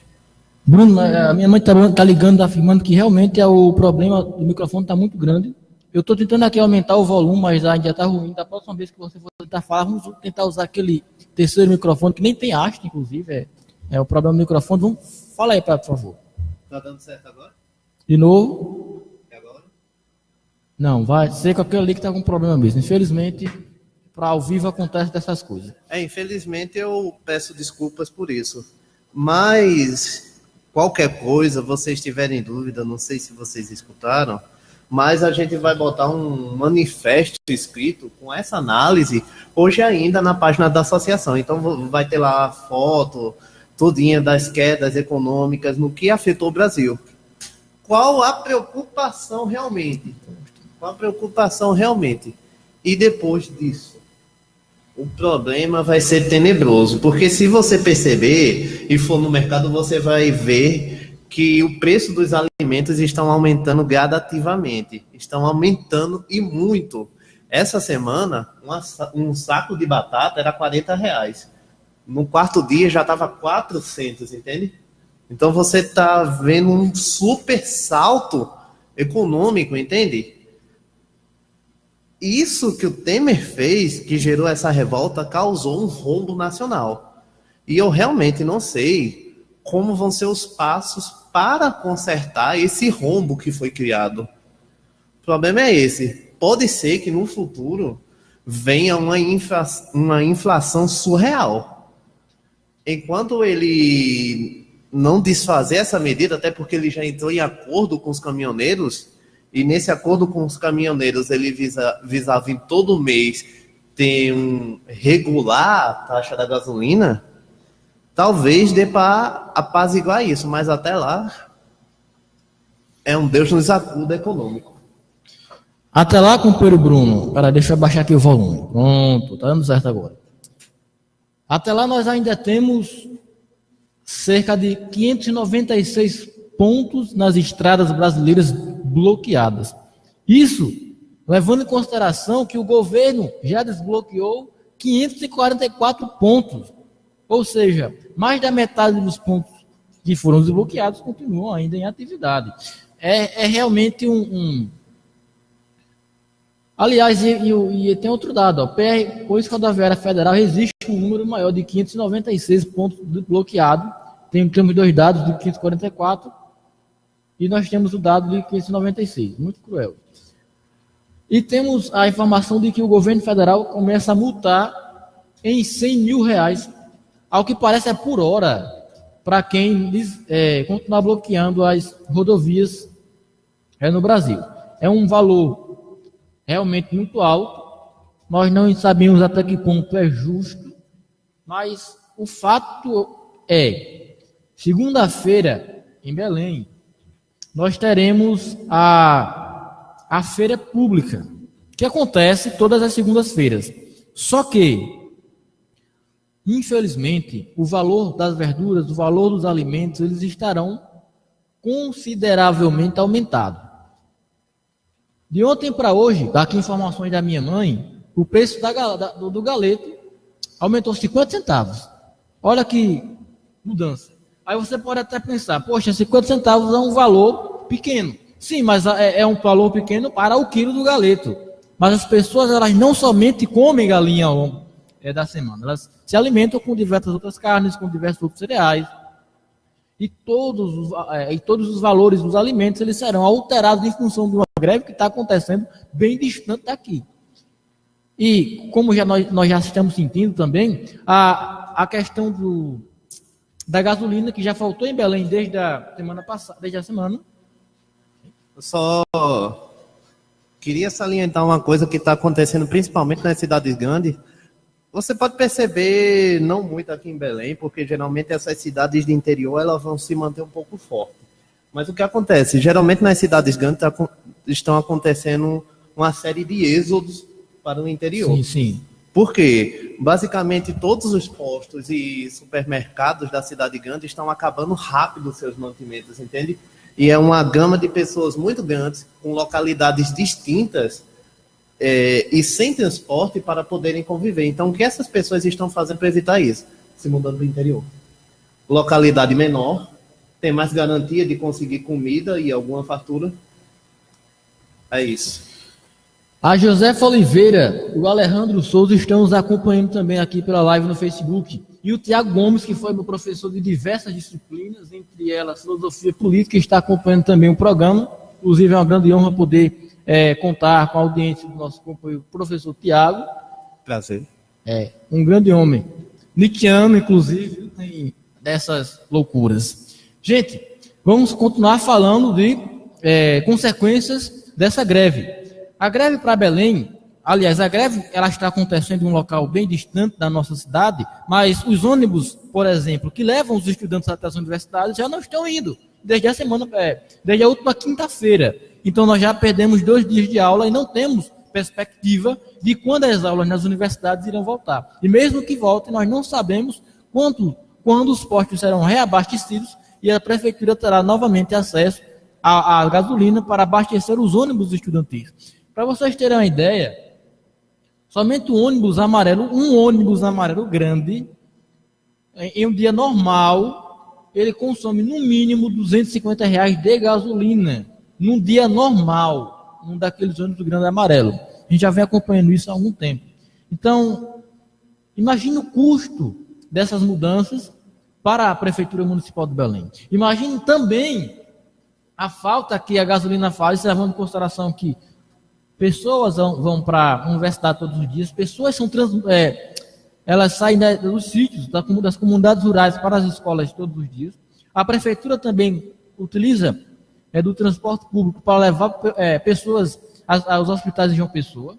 Bruno, a minha mãe tá ligando, afirmando que realmente o problema do microfone está muito grande. Eu estou tentando aqui aumentar o volume, mas ainda está ruim. Da próxima vez que você for tentar falar, vamos tentar usar aquele terceiro microfone, que nem tem haste, inclusive. É o problema do microfone. Fala aí, por favor. Tá dando certo agora? De novo. E agora? Não, vai ser com aquele ali que tá com problema mesmo. Infelizmente, para ao vivo acontece dessas coisas. Infelizmente eu peço desculpas por isso. Mas qualquer coisa, vocês tiverem dúvida, não sei se vocês escutaram, mas a gente vai botar um manifesto escrito com essa análise hoje ainda na página da associação. Então vai ter lá a foto todinha das quedas econômicas no que afetou o Brasil. Qual a preocupação realmente? Qual a preocupação realmente? E depois disso, o problema vai ser tenebroso, porque se você perceber e for no mercado, você vai ver que o preço dos alimentos estão aumentando gradativamente, estão aumentando e muito. Essa semana, um saco de batata era R$40. No quarto dia já estava 400, entende? Então você está vendo um super salto econômico, entende? Isso que o Temer fez, que gerou essa revolta, causou um rombo nacional. E eu realmente não sei como vão ser os passos para consertar esse rombo que foi criado. O problema é esse. Pode ser que no futuro venha uma inflação surreal. Enquanto ele não desfazer essa medida, até porque ele já entrou em acordo com os caminhoneiros, e nesse acordo com os caminhoneiros ele visava em todo mês ter regular a taxa da gasolina, talvez dê para apaziguar isso, mas até lá é um Deus nos acuda econômico. Até lá, companheiro Bruno. Peraí, deixa eu baixar aqui o volume. Pronto, tá dando certo agora. Até lá nós ainda temos cerca de 596 pontos nas estradas brasileiras bloqueadas. Isso levando em consideração que o governo já desbloqueou 544 pontos. Ou seja, mais da metade dos pontos que foram desbloqueados continuam ainda em atividade. É realmente Aliás, e tem outro dado, Polícia Rodoviária Federal resiste um número maior de 596 pontos bloqueados. Temos dois dados de 544 e nós temos o dado de 596. Muito cruel. E temos a informação de que o governo federal começa a multar em R$100 mil, ao que parece é por hora, para quem continuar bloqueando as rodovias no Brasil. É um valor realmente muito alto. Nós não sabemos até que ponto é justo, mas o fato é, segunda-feira, em Belém, nós teremos a feira pública, que acontece todas as segundas-feiras. Só que, infelizmente, o valor das verduras, o valor dos alimentos, eles estarão consideravelmente aumentados. De ontem para hoje, daqui informações da minha mãe, o preço do galeto aumentou 50 centavos. Olha que mudança. Aí você pode até pensar, poxa, 50 centavos é um valor pequeno. Sim, mas é um valor pequeno para o quilo do galeto. Mas as pessoas, elas não somente comem galinha ao longo da semana, elas se alimentam com diversas outras carnes, com diversos outros cereais. E todos os valores dos alimentos, eles serão alterados em função de uma greve que está acontecendo bem distante daqui. E como nós já estamos sentindo também, a questão da gasolina, que já faltou em Belém desde a semana passada, desde a semana. Eu só queria salientar uma coisa que está acontecendo principalmente nas cidades grandes. Você pode perceber, não muito aqui em Belém, porque geralmente essas cidades de interior elas vão se manter um pouco fortes. Mas o que acontece? Geralmente nas cidades grandes estão acontecendo uma série de êxodos para o interior. Sim, sim. Por quê? Basicamente todos os postos e supermercados da cidade grande estão acabando rápido seus mantimentos, entende? E é uma gama de pessoas muito grandes, com localidades distintas, e sem transporte para poderem conviver. Então, o que essas pessoas estão fazendo para evitar isso? Se mudando para o interior. Localidade menor, tem mais garantia de conseguir comida e alguma fartura. É isso. A Josefa Oliveira, o Alejandro Souza estão nos acompanhando também aqui pela live no Facebook. E o Tiago Gomes, que foi meu professor de diversas disciplinas, entre elas filosofia política, está acompanhando também o programa. Inclusive é uma grande honra poder contar com a audiência do nosso companheiro professor Tiago. Prazer. Um grande homem, nietzschiano, inclusive, tem dessas loucuras. Gente, vamos continuar falando de consequências dessa greve. A greve para Belém, aliás, a greve ela está acontecendo em um local bem distante da nossa cidade, mas os ônibus, por exemplo, que levam os estudantes até as universidades já não estão indo, desde a última quinta-feira. Então nós já perdemos 2 dias de aula e não temos perspectiva de quando as aulas nas universidades irão voltar. E mesmo que voltem, nós não sabemos quando os postos serão reabastecidos e a prefeitura terá novamente acesso à gasolina para abastecer os ônibus estudantis. Para vocês terem uma ideia, somente um ônibus amarelo grande, em um dia normal, ele consome no mínimo R$250 de gasolina, num dia normal, num daqueles ônibus grandes amarelos. A gente já vem acompanhando isso há algum tempo. Então, imagine o custo dessas mudanças para a Prefeitura Municipal de Belém. Imagine também a falta que a gasolina faz, levando em consideração que pessoas vão para a universidade todos os dias, pessoas elas saem dos sítios, das comunidades rurais para as escolas todos os dias. A Prefeitura também utiliza do transporte público para levar pessoas aos hospitais de João Pessoa,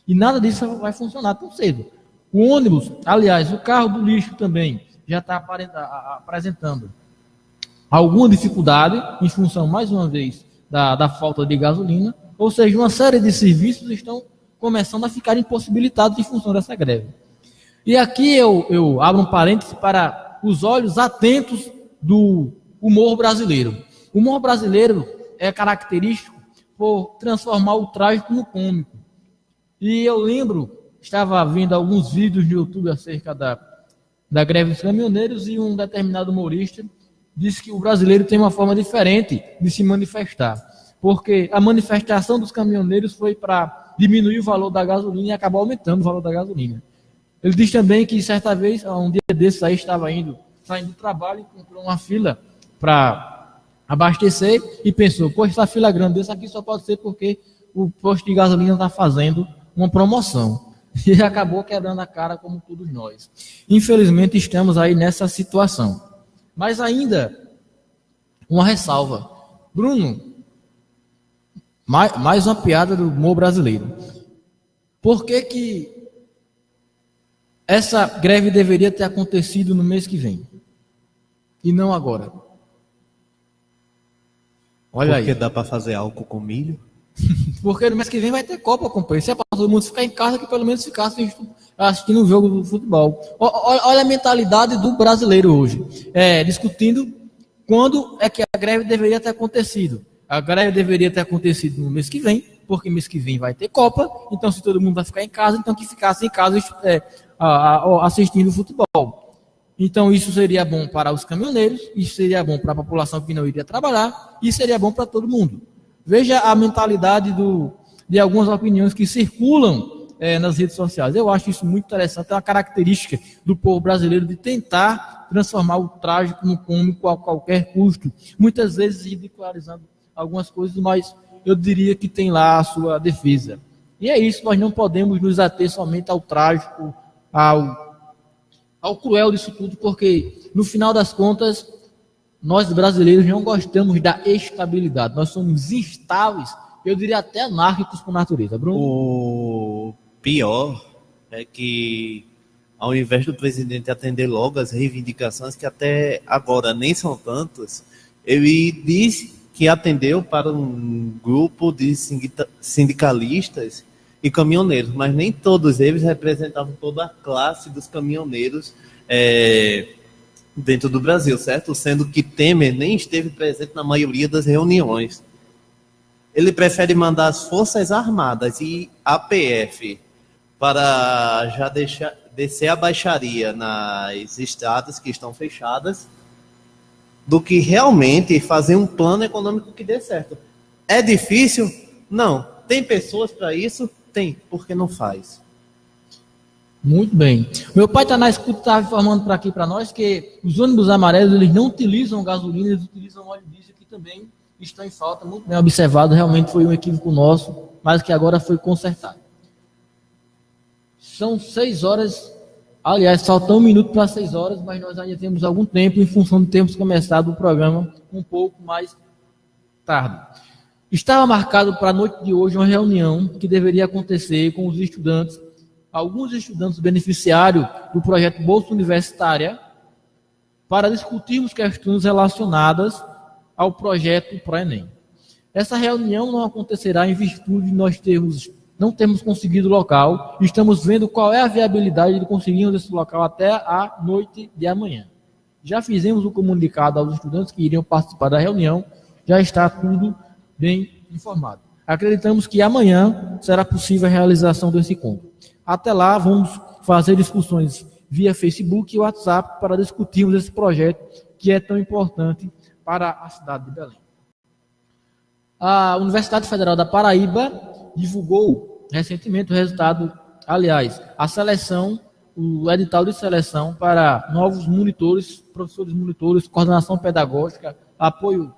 e nada disso vai funcionar tão cedo. O ônibus, aliás, o carro do lixo também já está apresentando alguma dificuldade em função, mais uma vez, da falta de gasolina, ou seja, uma série de serviços estão começando a ficar impossibilitados em função dessa greve. E aqui eu abro um parêntese para os olhos atentos do humor brasileiro. O humor brasileiro é característico por transformar o trágico no cômico. E eu lembro, estava vendo alguns vídeos no YouTube acerca da greve dos caminhoneiros e um determinado humorista disse que o brasileiro tem uma forma diferente de se manifestar, porque a manifestação dos caminhoneiros foi para diminuir o valor da gasolina e acabou aumentando o valor da gasolina. Ele diz também que certa vez, um dia desses aí, estava saindo do trabalho e encontrou uma fila para abastecer e pensou, poxa, essa fila grande dessa aqui só pode ser porque o posto de gasolina está fazendo uma promoção. E acabou quebrando a cara como todos nós. Infelizmente estamos aí nessa situação. Mas ainda, uma ressalva. Bruno, mais uma piada do humor brasileiro. Por que essa greve deveria ter acontecido no mês que vem? E não agora? Olha aí. Porque dá para fazer álcool com milho? Porque no mês que vem vai ter Copa, companheiro. Se é para todo mundo ficar em casa, que pelo menos ficasse assistindo um jogo do futebol. Olha a mentalidade do brasileiro hoje. Discutindo quando é que a greve deveria ter acontecido. A greve deveria ter acontecido no mês que vem, porque mês que vem vai ter Copa. Então, se todo mundo vai ficar em casa, então que ficasse em casa assistindo futebol. Então, isso seria bom para os caminhoneiros, isso seria bom para a população que não iria trabalhar, e seria bom para todo mundo. Veja a mentalidade de algumas opiniões que circulam nas redes sociais. Eu acho isso muito interessante. É uma característica do povo brasileiro de tentar transformar o trágico no cômico a qualquer custo. Muitas vezes ridicularizando algumas coisas, mas eu diria que tem lá a sua defesa. E é isso, nós não podemos nos ater somente ao trágico, ao cruel disso tudo, porque no final das contas nós brasileiros não gostamos da estabilidade. Nós somos instáveis, eu diria até anárquicos por natureza. Bruno? O pior é que, ao invés do presidente atender logo as reivindicações, que até agora nem são tantas, ele disse que atendeu para um grupo de sindicalistas e caminhoneiros, mas nem todos eles representavam toda a classe dos caminhoneiros dentro do Brasil, certo? Sendo que Temer nem esteve presente na maioria das reuniões. Ele prefere mandar as Forças Armadas e a PF para já descer a baixaria nas estradas que estão fechadas, do que realmente fazer um plano econômico que dê certo. É difícil? Não. Tem pessoas para isso? Tem. Por que não faz? Muito bem. Meu pai está na escuta, estava informando para nós que os ônibus amarelos eles não utilizam gasolina, eles utilizam óleo diesel, que também está em falta, muito bem observado, realmente foi um equívoco nosso, mas que agora foi consertado. São 6 horas, aliás, falta 1 minuto para 6 horas, mas nós ainda temos algum tempo em função de termos começado o programa um pouco mais tarde. Estava marcado para a noite de hoje uma reunião que deveria acontecer com os estudantes, alguns estudantes beneficiários do projeto Bolsa Universitária, para discutirmos questões relacionadas ao projeto ProEnem. Essa reunião não acontecerá em virtude de nós não termos conseguido o local, estamos vendo qual é a viabilidade de conseguirmos esse local até a noite de amanhã. Já fizemos o comunicado aos estudantes que iriam participar da reunião, já está tudo bem informado. Acreditamos que amanhã será possível a realização desse encontro. Até lá, vamos fazer discussões via Facebook e WhatsApp para discutirmos esse projeto que é tão importante para a cidade de Belém. A Universidade Federal da Paraíba divulgou recentemente o resultado, aliás, a seleção, o edital de seleção para novos monitores, professores monitores, coordenação pedagógica, apoio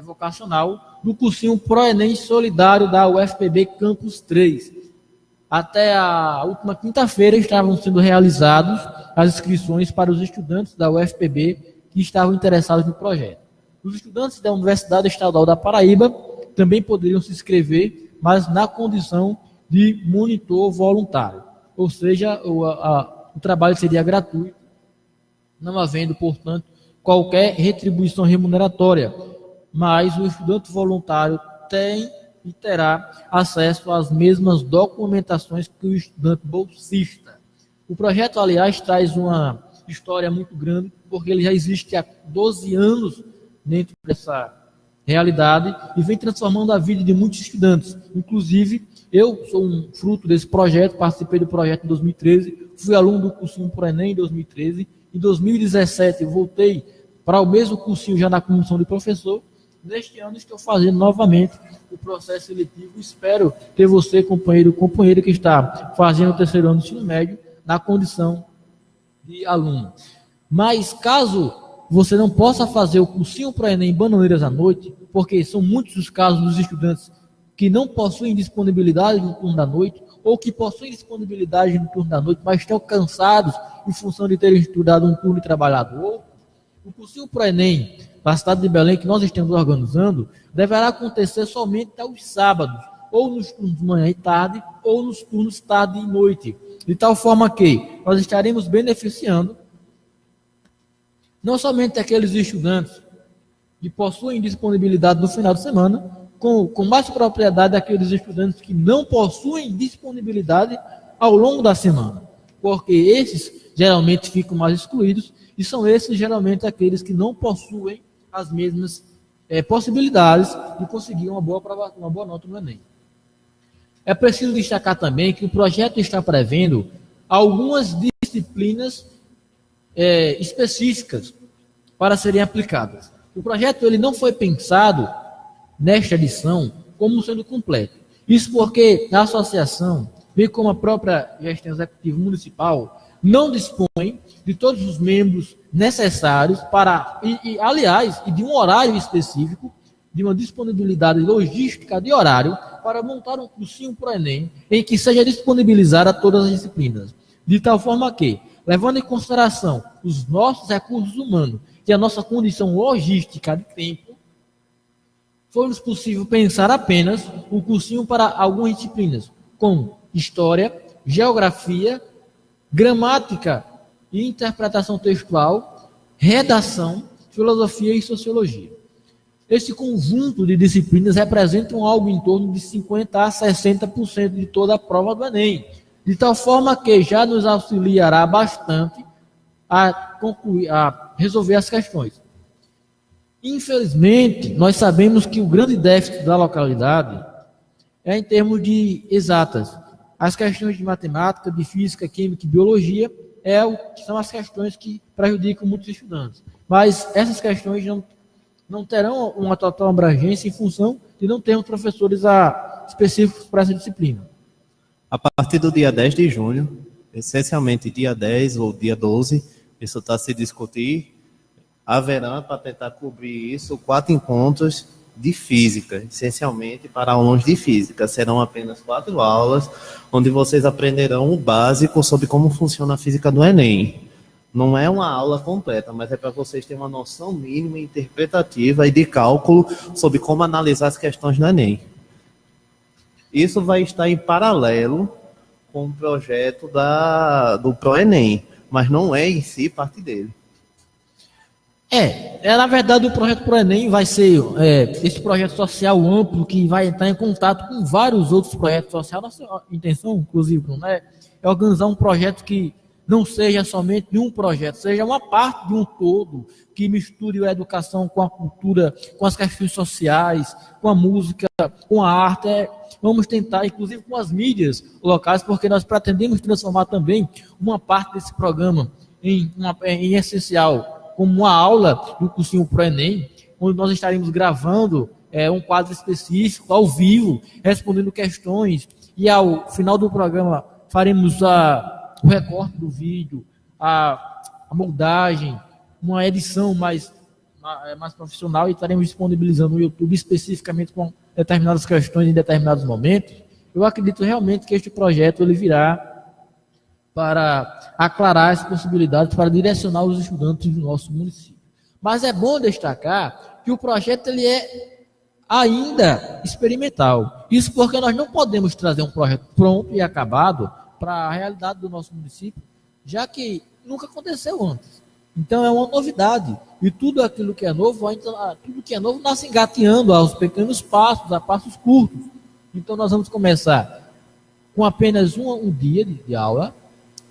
vocacional, do cursinho ProEnem Solidário da UFPB Campus 3. Até a última quinta-feira estavam sendo realizadas as inscrições para os estudantes da UFPB que estavam interessados no projeto. Os estudantes da Universidade Estadual da Paraíba também poderiam se inscrever, mas na condição de monitor voluntário. Ou seja, o trabalho seria gratuito, não havendo, portanto, qualquer retribuição remuneratória. Mas o estudante voluntário tem e terá acesso às mesmas documentações que o estudante bolsista. O projeto, aliás, traz uma história muito grande, porque ele já existe há 12 anos dentro dessa realidade e vem transformando a vida de muitos estudantes. Inclusive, eu sou um fruto desse projeto, participei do projeto em 2013, fui aluno do cursinho ProEnem em 2013, em 2017 eu voltei para o mesmo cursinho já na comissão de professor. Neste ano estou fazendo novamente o processo seletivo. Espero ter você, companheiro que está fazendo o 3º ano do ensino médio, na condição de aluno. Mas caso você não possa fazer o cursinho ProEnem Bananeiras à noite, porque são muitos os casos dos estudantes que não possuem disponibilidade no turno da noite, ou que possuem disponibilidade no turno da noite, mas estão cansados em função de terem estudado um turno e trabalhado outro, o cursinho ProEnem da cidade de Belém, que nós estamos organizando, deverá acontecer somente aos sábados, ou nos turnos de manhã e tarde, ou nos turnos tarde e noite, de tal forma que nós estaremos beneficiando não somente aqueles estudantes que possuem disponibilidade no final de semana, com mais propriedade aqueles estudantes que não possuem disponibilidade ao longo da semana, porque esses geralmente ficam mais excluídos, e são esses geralmente aqueles que não possuem as mesmas possibilidades de conseguir uma boa nota no Enem. É preciso destacar também que o projeto está prevendo algumas disciplinas específicas para serem aplicadas. O projeto ele não foi pensado nesta edição como sendo completo. Isso porque a associação, bem como a própria gestão executiva municipal, não dispõe de todos os membros necessários para, aliás, de um horário específico, de uma disponibilidade logística de horário para montar um cursinho ProEnem em que seja disponibilizada todas as disciplinas. De tal forma que, levando em consideração os nossos recursos humanos e a nossa condição logística de tempo, foi-nos possível pensar apenas o cursinho para algumas disciplinas, como História, Geografia, Gramática e Interpretação Textual, Redação, Filosofia e Sociologia. Esse conjunto de disciplinas representam algo em torno de 50% a 60% de toda a prova do Enem, de tal forma que já nos auxiliará bastante a resolver as questões. Infelizmente, nós sabemos que o grande déficit da localidade é em termos de exatas. As questões de matemática, de física, química e biologia são as questões que prejudicam muitos estudantes. Mas essas questões não terão uma total abrangência em função de não termos professores específicos para essa disciplina. A partir do dia 10 de junho, essencialmente dia 10 ou dia 12, isso está a se discutir, haverá para tentar cobrir isso 4 encontros de física, essencialmente para alunos de física. Serão apenas 4 aulas, onde vocês aprenderão o básico sobre como funciona a física do Enem. Não é uma aula completa, mas é para vocês terem uma noção mínima, interpretativa e de cálculo sobre como analisar as questões do Enem. Isso vai estar em paralelo com o projeto do ProEnem, mas não é em si parte dele. Na verdade, o projeto ProEnem vai ser esse projeto social amplo que vai entrar em contato com vários outros projetos sociais. Nossa intenção, inclusive, Bruno, é organizar um projeto que não seja somente de um projeto, seja uma parte de um todo, que misture a educação com a cultura, com as questões sociais, com a música, com a arte. Vamos tentar, inclusive, com as mídias locais, porque nós pretendemos transformar também uma parte desse programa em essencial, como uma aula do cursinho ProEnem, onde nós estaremos gravando um quadro específico, ao vivo, respondendo questões, e ao final do programa faremos o recorte do vídeo, a moldagem, uma edição mais profissional, e estaremos disponibilizando no YouTube especificamente com determinadas questões em determinados momentos. Eu acredito realmente que este projeto ele virá para aclarar as possibilidades, para direcionar os estudantes do nosso município. Mas é bom destacar que o projeto ele é ainda experimental. Isso porque nós não podemos trazer um projeto pronto e acabado para a realidade do nosso município, já que nunca aconteceu antes. Então é uma novidade. E tudo aquilo que é novo, nasce engateando aos pequenos passos, a passos curtos. Então nós vamos começar com apenas um dia de aula.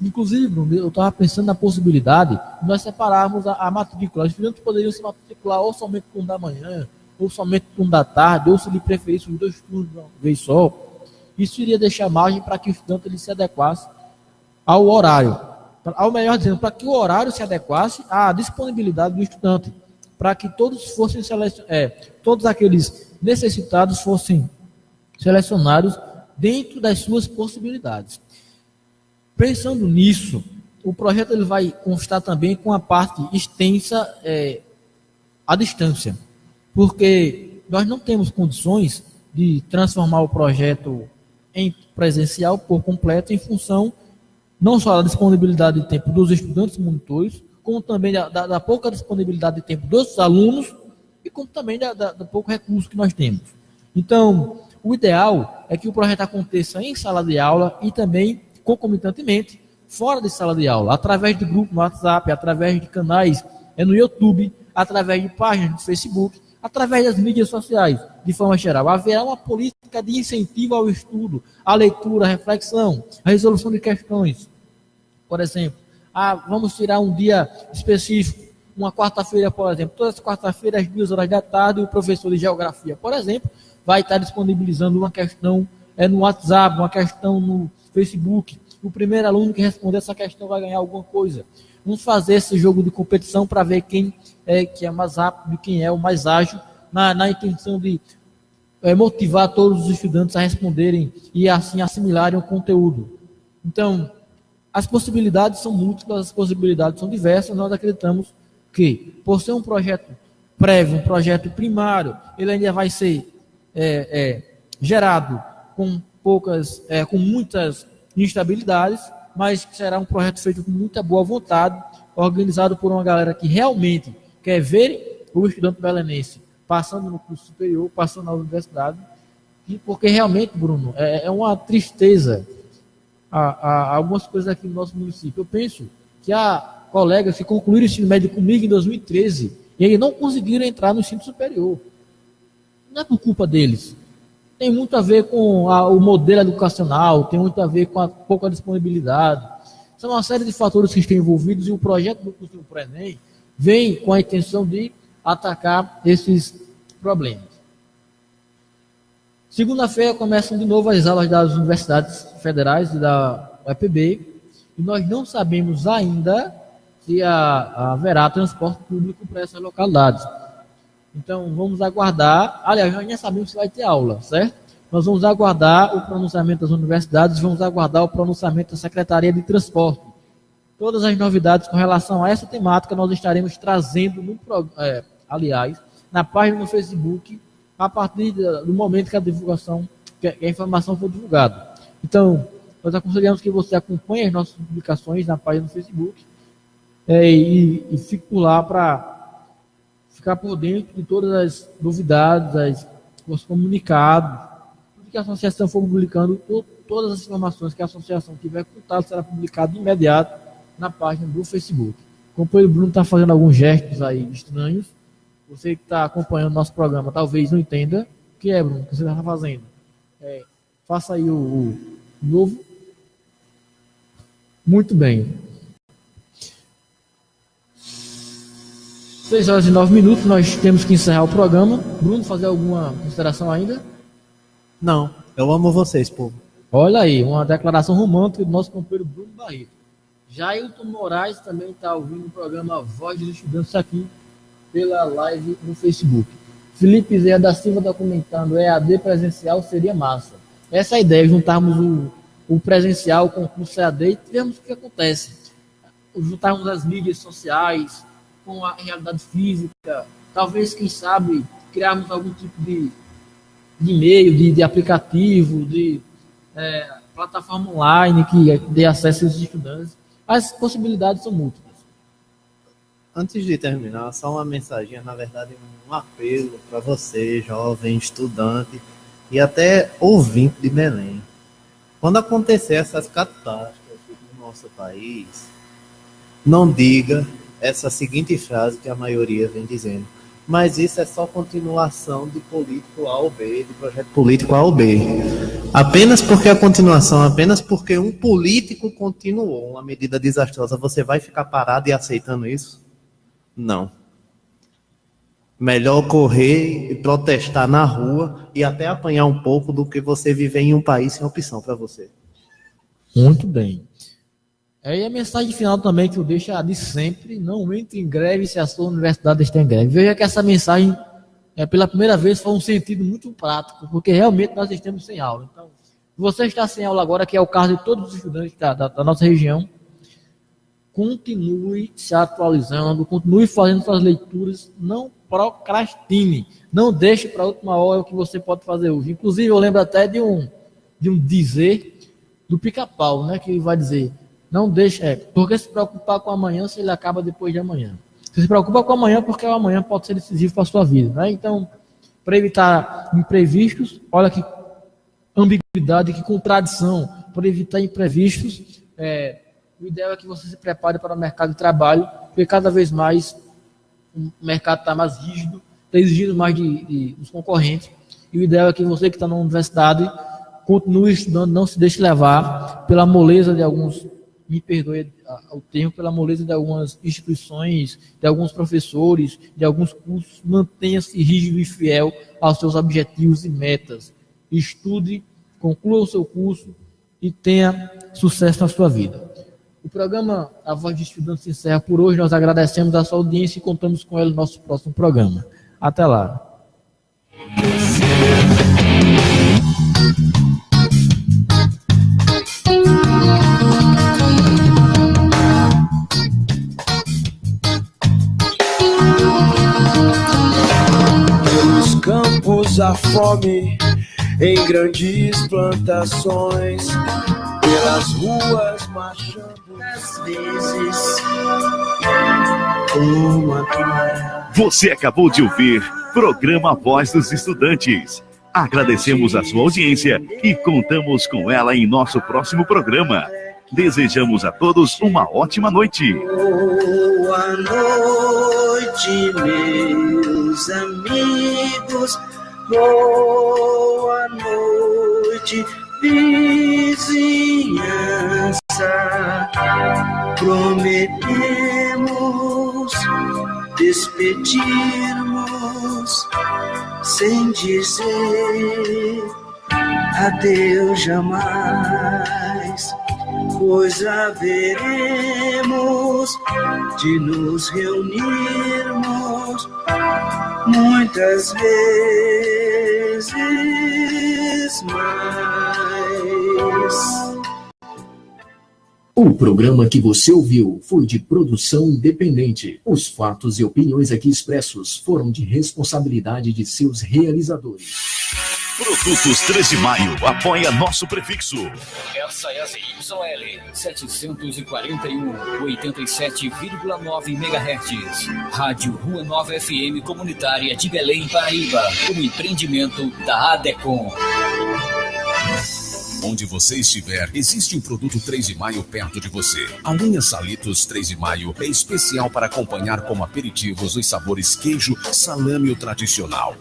Inclusive, Bruno, eu estava pensando na possibilidade de nós separarmos a matrícula. Os estudantes poderiam se matricular ou somente no turno da manhã, ou somente no turno da tarde, ou se lhe preferisse os 2 turnos de uma vez só. Isso iria deixar margem para que o estudante ele se adequasse ao horário. Ao melhor dizendo, para que o horário se adequasse à disponibilidade do estudante, para que todos fossem todos aqueles necessitados fossem selecionados dentro das suas possibilidades. Pensando nisso, o projeto ele vai constar também com a parte extensa à distância, porque nós não temos condições de transformar o projeto em presencial por completo, em função não só da disponibilidade de tempo dos estudantes monitores, como também da pouca disponibilidade de tempo dos alunos e como também do pouco recurso que nós temos. Então, o ideal é que o projeto aconteça em sala de aula e também, concomitantemente, fora de sala de aula, através de grupo no WhatsApp, através de canais no YouTube, através de páginas no Facebook, através das mídias sociais, de forma geral. Haverá uma política de incentivo ao estudo, à leitura, à reflexão, à resolução de questões. Por exemplo, vamos tirar um dia específico, uma quarta-feira, por exemplo. Todas as quarta-feiras, às 2 horas da tarde, o professor de geografia, por exemplo, vai estar disponibilizando uma questão no WhatsApp, uma questão no Facebook. O primeiro aluno que responder essa questão vai ganhar alguma coisa. Vamos fazer esse jogo de competição para ver quem que é mais rápido, quem é o mais ágil, na intenção de motivar todos os estudantes a responderem e assim assimilarem o conteúdo. Então, as possibilidades são múltiplas, as possibilidades são diversas. Nós acreditamos que, por ser um projeto prévio, um projeto primário, ele ainda vai ser gerado com muitas instabilidades, mas será um projeto feito com muita boa vontade, organizado por uma galera que realmente quer ver o estudante belenense passando no curso superior, passando na universidade, e porque realmente, Bruno, é uma tristeza algumas coisas aqui no nosso município. Eu penso que há colegas que concluíram o ensino médio comigo em 2013 e aí não conseguiram entrar no ensino superior. Não é por culpa deles. Tem muito a ver com o modelo educacional, tem muito a ver com a pouca disponibilidade. São uma série de fatores que estão envolvidos e o projeto do curso do ProEnem vem com a intenção de atacar esses problemas. Segunda-feira começam de novo as aulas das universidades federais e da UEPB e nós não sabemos ainda se haverá transporte público para essas localidades. Então, vamos aguardar. Aliás, nós já sabemos se vai ter aula, certo? Nós vamos aguardar o pronunciamento das universidades, vamos aguardar o pronunciamento da Secretaria de Transporte. Todas as novidades com relação a essa temática nós estaremos trazendo, aliás, na página no Facebook a partir do momento que a divulgação, que a informação for divulgada. Então, nós aconselhamos que você acompanhe as nossas publicações na página do Facebook e fique por lá para ficar por dentro de todas as novidades, os comunicados, tudo que a associação for publicando, todas as informações que a associação tiver contato será publicado de imediato na página do Facebook. O companheiro Bruno está fazendo alguns gestos aí estranhos. Você que está acompanhando nosso programa talvez não entenda o que é, Bruno, o que você está fazendo. Faça aí o novo. Muito bem. 6h09, nós temos que encerrar o programa. Bruno, fazer alguma consideração ainda? Não, eu amo vocês, povo. Olha aí, uma declaração romântica do nosso companheiro Bruno Barreto. Jailton Moraes também está ouvindo o programa Voz dos Estudantes aqui pela live no Facebook. Felipe Zé da Silva está comentando, EAD presencial seria massa. Essa é a ideia, juntarmos o presencial com o curso EAD e vemos o que acontece. Juntarmos as mídias sociais com a realidade física, talvez, quem sabe, criarmos algum tipo de e-mail, de aplicativo, de plataforma online que dê acesso aos estudantes. As possibilidades são múltiplas. Antes de terminar, só uma mensagem, na verdade, um apelo para você, jovem, estudante e até ouvinte de Belém. Quando acontecer essas catástrofes no nosso país, não diga essa seguinte frase que a maioria vem dizendo: mas isso é só continuação de político A ou B, de projeto político A ou B. Apenas porque a continuação, apenas porque um político continuou uma medida desastrosa, você vai ficar parado e aceitando isso? Não. Melhor correr e protestar na rua e até apanhar um pouco do que você viver em um país sem opção para você. Muito bem. E a mensagem final também que eu deixo de sempre: não entre em greve se a sua universidade está em greve. Veja que essa mensagem, pela primeira vez, foi um sentido muito prático, porque realmente nós estamos sem aula. Então, você está sem aula agora, que é o caso de todos os estudantes da nossa região, continue se atualizando, continue fazendo suas leituras, não procrastine, não deixe para a última hora o que você pode fazer hoje. Inclusive, eu lembro até de um dizer do Pica-Pau, né, que ele vai dizer: não deixe, porque se preocupar com amanhã se ele acaba depois de amanhã. Você se preocupa com amanhã porque o amanhã pode ser decisivo para a sua vida, né? Então, para evitar imprevistos, olha que ambiguidade, que contradição. Para evitar imprevistos, o ideal é que você se prepare para o mercado de trabalho, porque cada vez mais o mercado está mais rígido, está exigindo mais dos concorrentes, e o ideal é que você que está na universidade continue estudando, não se deixe levar pela moleza de alguns, me perdoe o termo, pela moleza de algumas instituições, de alguns professores, de alguns cursos. Mantenha-se rígido e fiel aos seus objetivos e metas. Estude, conclua o seu curso e tenha sucesso na sua vida. O programa A Voz de Estudante se encerra por hoje. Nós agradecemos a sua audiência e contamos com ela no nosso próximo programa. Até lá. Pelos campos a fome, em grandes plantações, pelas ruas marchando, às vezes uma toalha. Você acabou de ouvir Programa Voz dos Estudantes. Agradecemos a sua audiência e contamos com ela em nosso próximo programa. Desejamos a todos uma ótima noite. Boa noite, meus amigos. Boa noite, vizinhança. Prometemos despedirmos sem dizer adeus jamais, pois haveremos de nos reunirmos muitas vezes mais. O programa que você ouviu foi de produção independente. Os fatos e opiniões aqui expressos foram de responsabilidade de seus realizadores. Produtos 3 de Maio, apoia nosso prefixo. Essa é a ZYL 741, 87,9 MHz. Rádio Rua Nova FM Comunitária de Belém, Paraíba. Um empreendimento da ADECOM. Onde você estiver, existe um produto 3 de Maio perto de você. A linha Salitos 3 de Maio é especial para acompanhar como aperitivos os sabores queijo, salame e o tradicional.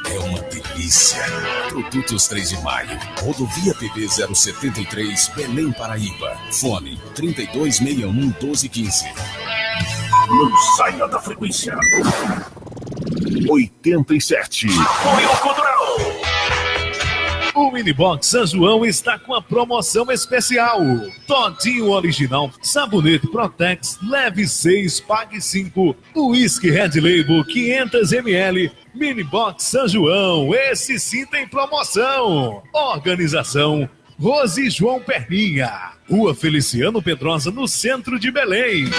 É uma delícia. Produtos 3 de Maio. Rodovia PB 073, Belém, Paraíba. Fone 3261-1215. Não saia da frequência. 87. Apoio cultural. O Minibox São João está com a promoção especial. Todinho Original, Sabonete Protex, leve 6, pague 5. Whisky Red Label 500 ml. Minibox São João, esse sim tem promoção. Organização Rose João Perninha, Rua Feliciano Pedrosa, no centro de Belém.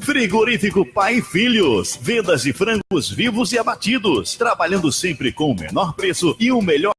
Frigorífico Pai e Filhos, vendas de frangos vivos e abatidos, trabalhando sempre com o menor preço e o melhor